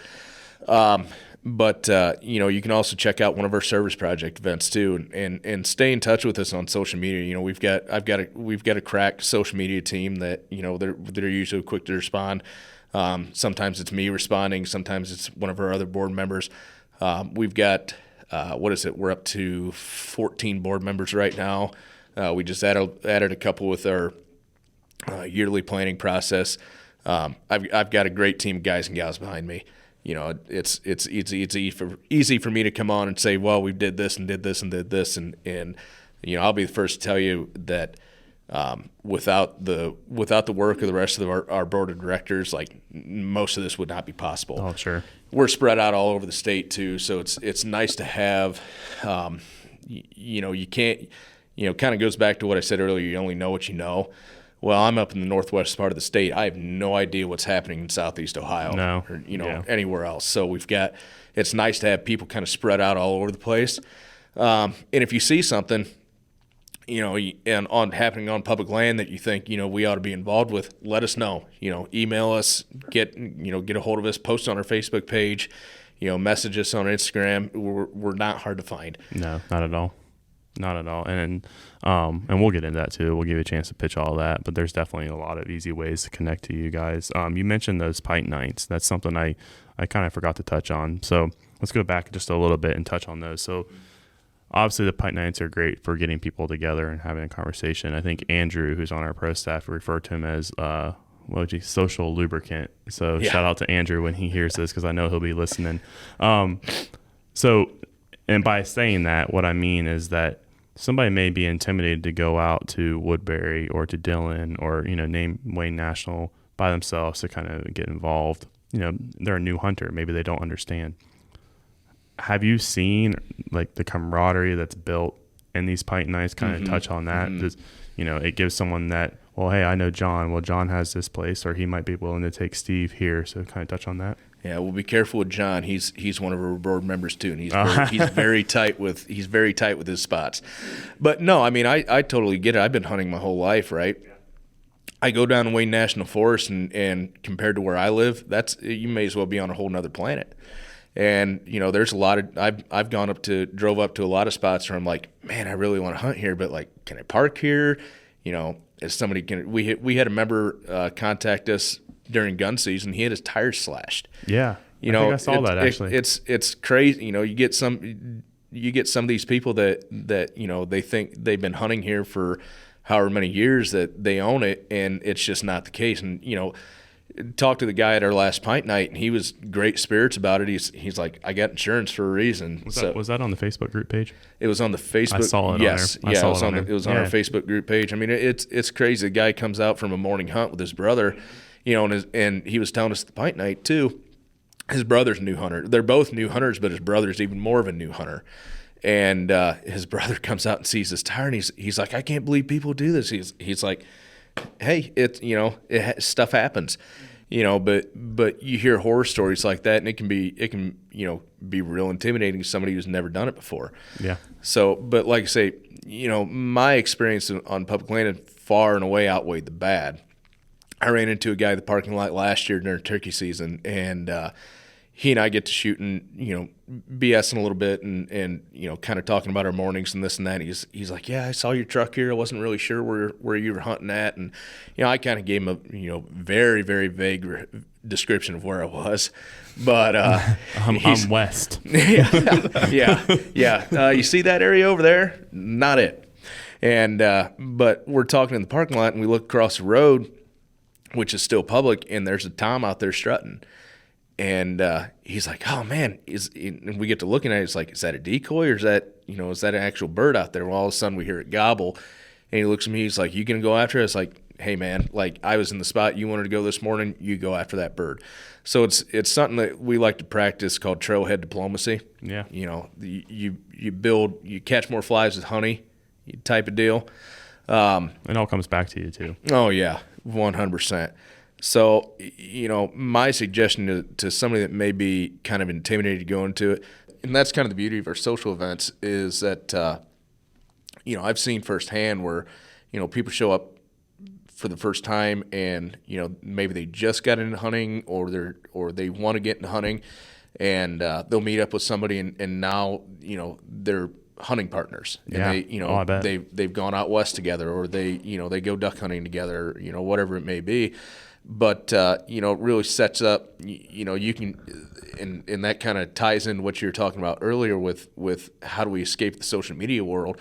But you can also check out one of our service project events too, and stay in touch with us on social media. We've got a crack social media team that they're usually quick to respond. Sometimes it's me responding, sometimes it's one of our other board members. We've got we're up to 14 board members right now. We just added a couple with our yearly planning process. I've got a great team of guys and gals behind me. It's easy for me to come on and say, well, we did this and did this and did this, and I'll be the first to tell you that without the work of the rest of our board of directors, like, most of this would not be possible. Oh, sure. We're spread out all over the state too, so it's nice to have. kind of goes back to what I said earlier. You only know what you know. Well, I'm up in the northwest part of the state. I have no idea what's happening in southeast Ohio or anywhere else. So it's nice to have people kind of spread out all over the place. And if you see something, and happening on public land that you think, we ought to be involved with, let us know. Email us, get a hold of us, post on our Facebook page, message us on Instagram. We're not hard to find. No, not at all. Not at all. And we'll get into that too. We'll give you a chance to pitch all that, but there's definitely a lot of easy ways to connect to you guys. You mentioned those pint nights. That's something I kind of forgot to touch on. So let's go back just a little bit and touch on those. So obviously the pint nights are great for getting people together and having a conversation. I think Andrew, who's on our pro staff, referred to him as social lubricant. So shout out to Andrew when he hears this, because I know he'll be listening. And by saying that, what I mean is that somebody may be intimidated to go out to Woodbury or to Dillon or, name Wayne National by themselves to kind of get involved. They're a new hunter. Maybe they don't understand. Have you seen like the camaraderie that's built in these pint nights? Kind of touch on that. It gives someone that, well, hey, I know John. Well, John has this place, or he might be willing to take Steve here. So kind of touch on that. Yeah, we'll be careful with John. He's one of our board members too, and he's very tight with his spots. But no, I mean, I totally get it. I've been hunting my whole life, right? Yeah. I go down to Wayne National Forest, and compared to where I live, you may as well be on a whole nother planet. And there's a lot of I've drove up to a lot of spots where I'm like, man, I really want to hunt here, but like, can I park here? Is somebody we had a member contact us during gun season. He had his tires slashed. Yeah, I think I saw that actually. It's crazy. You get some of these people that they think they've been hunting here for however many years that they own it, and it's just not the case. And talked to the guy at our last pint night, and he was great spirits about it. He's like, I got insurance for a reason. Was that on the Facebook group page? It was on the Facebook. I saw it. Yes, on there. It was on our Facebook group page. I mean, it's crazy. The guy comes out from a morning hunt with his brother, and he was telling us at the pint night too. His brother's a new hunter. They're both new hunters, but his brother's even more of a new hunter. And his brother comes out and sees this tire, and he's like, I can't believe people do this. He's like, hey, stuff happens, but you hear horror stories like that, and it can be real intimidating to somebody who's never done it before. Yeah. So, but like I say, my experience on public land far and away outweighed the bad. I ran into a guy in the parking lot last year during turkey season, and he and I get to shooting, BSing a little bit and kind of talking about our mornings and this and that. He's like, yeah, I saw your truck here. I wasn't really sure where you were hunting at. And, I kind of gave him a, very, very vague description of where I was. But I'm west. Yeah. You see that area over there? Not it. And but we're talking in the parking lot, and we look across the road, which is still public, and there's a tom out there strutting. And he's like, oh, man, and we get to looking at it. It's like, is that a decoy, or is that an actual bird out there? Well, all of a sudden we hear it gobble, and he looks at me. He's like, you going to go after it? It's like, hey, man, like, I was in the spot you wanted to go this morning. You go after that bird. So it's something that we like to practice called trailhead diplomacy. Yeah. You catch more flies with honey type of deal. It all comes back to you too. Oh, yeah, 100%. So, my suggestion to somebody that may be kind of intimidated to go into it, and that's kind of the beauty of our social events, is that, I've seen firsthand where, people show up for the first time, and, maybe they just got into hunting, or they want to get into hunting, and they'll meet up with somebody, and now, they're hunting partners. And yeah. they've gone out west together, or they go duck hunting together, whatever it may be. But, it really sets up, you can, and that kind of ties in what you were talking about earlier with how do we escape the social media world.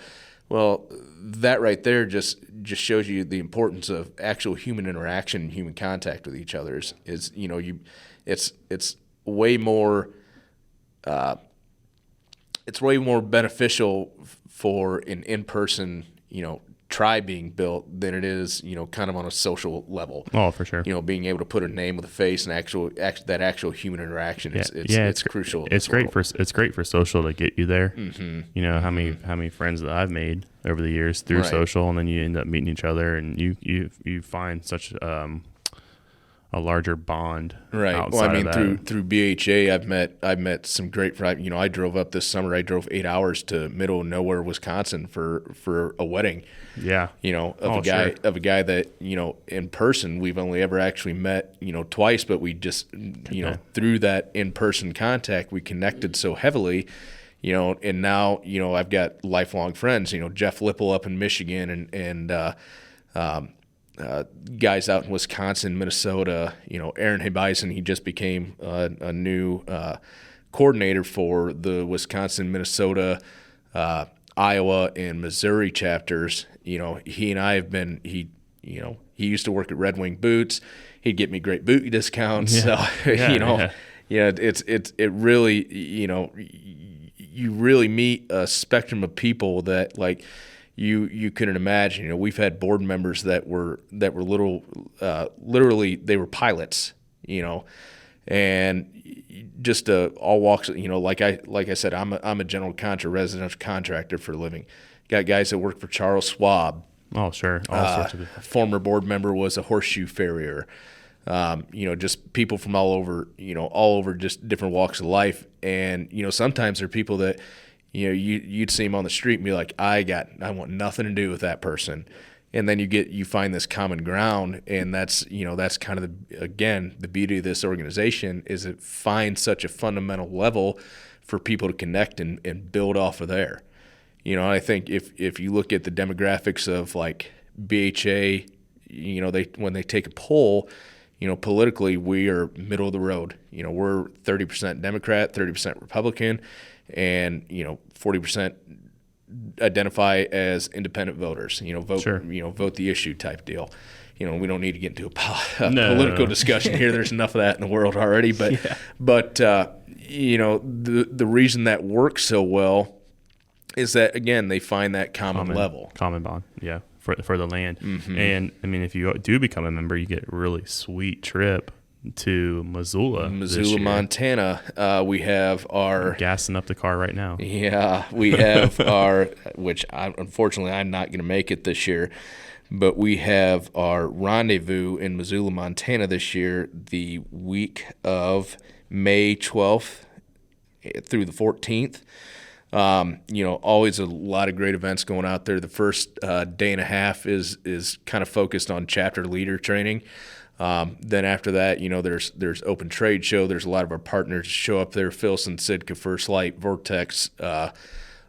Well, that right there just shows you the importance of actual human interaction and human contact with each other it's way more, it's way more beneficial for an in-person, tribe being built than it is, kind of on a social level. Oh, for sure. Being able to put a name with a face and that actual human interaction it's crucial. It's great for social to get you there. Mm-hmm. How many friends that I've made over the years through social, and then you end up meeting each other, and you find such a larger bond. Right. Outside well, of that. through BHA, I've met some great friends. I drove up this summer. I drove 8 hours to middle of nowhere, Wisconsin for a wedding. Yeah. Of a guy that, in person we've only ever actually met, twice, but we just, through that in-person contact, we connected so heavily, and now, I've got lifelong friends, Jeff Lipple up in Michigan and guys out in Wisconsin, Minnesota, Aaron Hebison, he just became a new coordinator for the Wisconsin, Minnesota, Iowa, and Missouri chapters. He and I have been, he used to work at Red Wing Boots. He'd get me great boot discounts. Yeah. So, it really, you really meet a spectrum of people that like, you couldn't imagine. We've had board members that were literally they were pilots, and just all walks. Like I said, I'm a general contractor, residential contractor for a living. Got guys that work for Charles Schwab. Oh, sure. All sorts of former board member was a horseshoe farrier. Just people from all over just different walks of life. And, sometimes there are people that, you'd see them on the street and be like, I want nothing to do with that person. And then you find this common ground, and that's kind of the beauty of this organization is it finds such a fundamental level for people to connect and build off of there. I think if you look at the demographics of like BHA, when they take a poll, politically we are middle of the road. We're 30% Democrat, 30% Republican, and 40% identify as independent voters. Vote Sure. Vote the issue type deal. We don't need to get into a political discussion here. There's enough of that in the world already. But the reason that works so well is that, again, they find that common level. Common bond, yeah, for the land. Mm-hmm. And, if you do become a member, you get a really sweet trip to Missoula, Montana. We have our... I'm gassing up the car right now. Yeah, we have our... Which, unfortunately, I'm not going to make it this year. But we have our rendezvous in Missoula, Montana this year, the week of May 12th through the 14th. Always a lot of great events going out there. The first day and a half is kind of focused on chapter leader training. Then after that, there's open trade show. There's a lot of our partners show up there: Filson, Sitka, First Light, Vortex,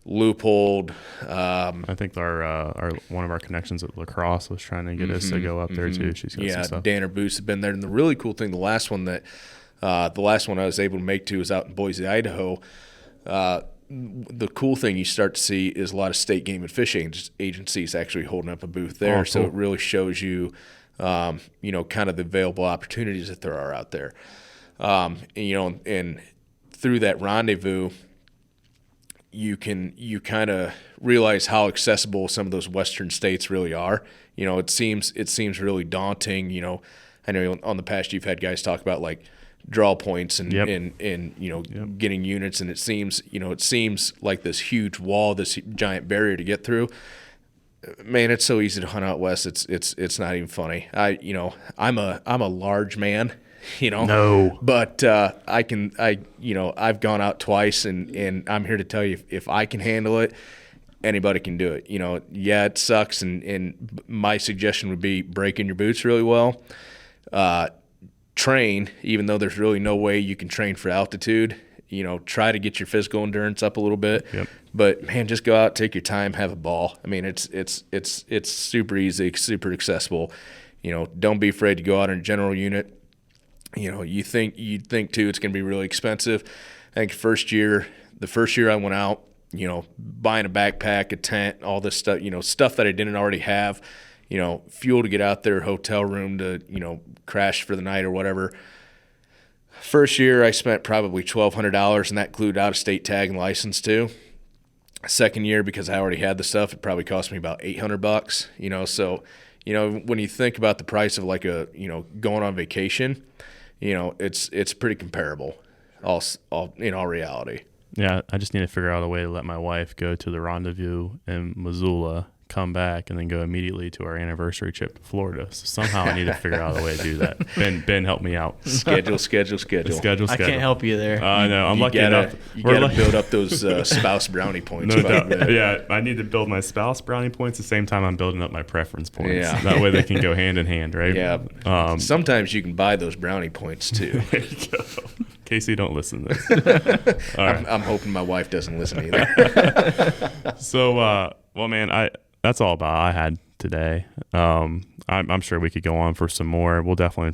Loophole. I think our one of our connections at lacrosse was trying to get us to go up there too. She's got some stuff. Danner Boost have been there, and the really cool thing, the last one I was able to make to was out in Boise, Idaho. The cool thing you start to see is a lot of state game and fish agencies actually holding up a booth there. Oh, cool. So it really shows you, kind of the available opportunities that there are out there. And through that rendezvous, you kind of realize how accessible some of those Western states really are. It seems really daunting. I know on the past you've had guys talk about like draw points and getting units, and it seems like this huge wall, this giant barrier to get through. Man, it's so easy to hunt out west. It's not even funny. I'm a large man, No. but I've gone out twice, and I'm here to tell you if I can handle it, anybody can do it. Yeah, it sucks, and my suggestion would be break in your boots really well. Train, even though there's really no way you can train for altitude. Try to get your physical endurance up a little bit. Yep. But man, just go out, take your time, have a ball. I mean, it's super easy, super accessible. Don't be afraid to go out in a general unit. You'd think too it's going to be really expensive. I think the first year I went out, buying a backpack, a tent, all this stuff, stuff that I didn't already have. Fuel to get out there, hotel room to, crash for the night or whatever. First year I spent probably $1,200, and that included out-of-state tag and license too. Second year, because I already had the stuff, it probably cost me about $800. So when you think about the price of like going on vacation, it's pretty comparable. All in all reality. Yeah, I just need to figure out a way to let my wife go to the Rendezvous in Missoula, come back, and then go immediately to our anniversary trip to Florida. So somehow I need to figure out a way to do that. Ben, help me out. Schedule. I can't help you there. I know. I'm lucky enough. You got to build up those spouse brownie points. No doubt. Yeah, I need to build my spouse brownie points at the same time I'm building up my preference points. Yeah. That way they can go hand in hand, right? Yeah. Sometimes you can buy those brownie points too. There you go. Casey, don't listen to this. All right. I'm hoping my wife doesn't listen either. So, well, man, that's all about I had today. I'm sure we could go on for some more. We'll definitely,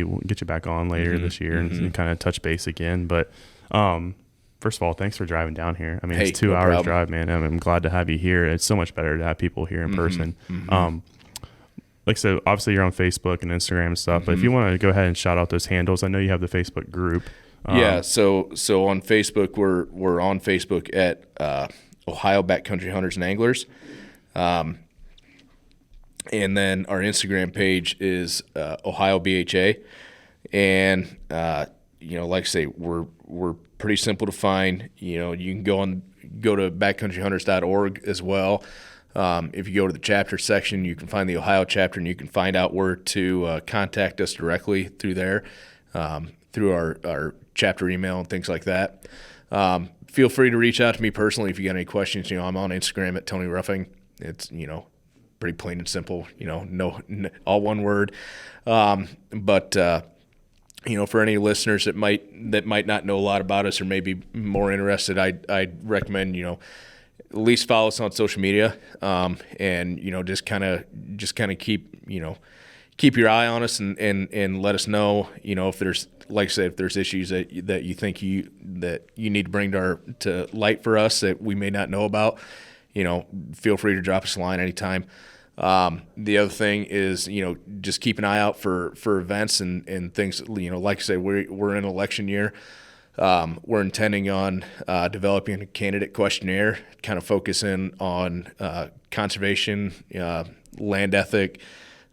we'll get you back on later this year and kind of touch base again. But first of all, thanks for driving down here. I mean, it's 2 hours drive, man. I'm glad to have you here. It's so much better to have people here in person. Like I said, obviously you're on Facebook and Instagram and stuff, but if you want to go ahead and shout out those handles, I know you have the Facebook group. So on Facebook, we're on Facebook at Ohio Backcountry Hunters and Anglers. And then our Instagram page is Ohio BHA. And, like I say, we're pretty simple to find. You can go to backcountryhunters.org as well. If you go to the chapter section, you can find the Ohio chapter, and you can find out where to contact us directly through there, through our chapter email and things like that. Feel free to reach out to me personally if you got any questions. I'm on Instagram at Tony Ruffing. It's pretty plain and simple. No all one word. But for any listeners that might not know a lot about us or maybe more interested, I'd recommend at least follow us on social media, and just kind of keep your eye on us and let us know if there's, like I said, if there's issues that you think that you need to bring to light for us that we may not know about. Feel free to drop us a line anytime. The other thing is, just keep an eye out for events and things. Like I say, we're in election year. We're intending on developing a candidate questionnaire, kind of focusing on conservation, land ethic,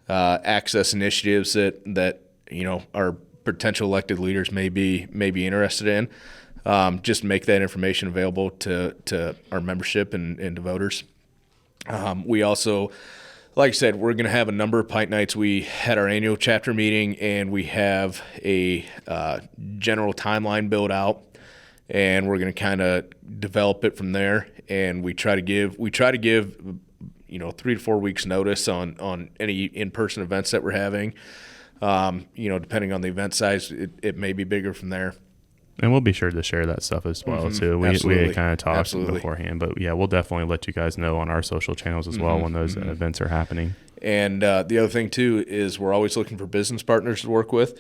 access initiatives that our potential elected leaders may be interested in. Just make that information available to our membership and to voters. We also, like I said, we're going to have a number of pint nights. We had our annual chapter meeting, and we have a general timeline built out, and we're going to kind of develop it from there. And we try to give 3 to 4 weeks notice on any in-person events that we're having. Depending on the event size, it may be bigger from there. And we'll be sure to share that stuff as well, too. We kind of talked beforehand. But, yeah, we'll definitely let you guys know on our social channels as well when those events are happening. And the other thing, too, is we're always looking for business partners to work with.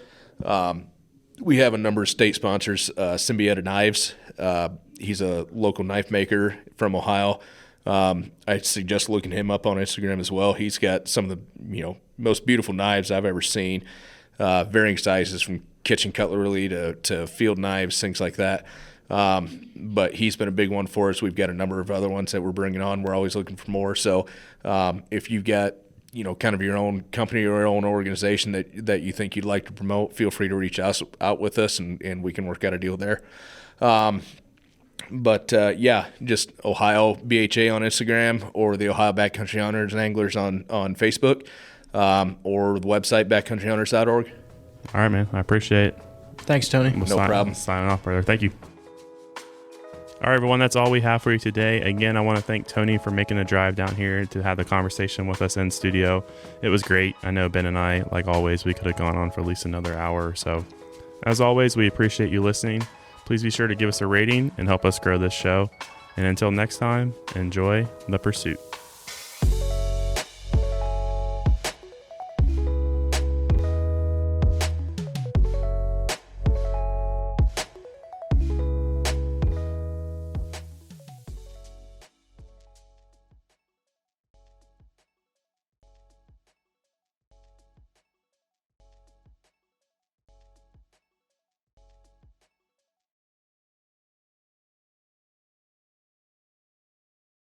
We have a number of state sponsors. Symbiotic Knives, he's a local knife maker from Ohio. I suggest looking him up on Instagram as well. He's got some of the most beautiful knives I've ever seen, varying sizes from kitchen cutlery to field knives, things like that. But he's been a big one for us. We've got a number of other ones that we're bringing on. We're always looking for more. So if you've got kind of your own company or your own organization that you think you'd like to promote, feel free to reach out with us, and we can work out a deal there. But just Ohio BHA on Instagram, or the Ohio Backcountry Hunters and Anglers on Facebook, or the website backcountryhunters.org. All right, man. I appreciate it. Thanks, Tony. No problem. Signing off, brother. Thank you. All right, everyone. That's all we have for you today. Again, I want to thank Tony for making the drive down here to have the conversation with us in studio. It was great. I know Ben and I, like always, we could have gone on for at least another hour or so. As always, we appreciate you listening. Please be sure to give us a rating and help us grow this show. And until next time, enjoy the pursuit.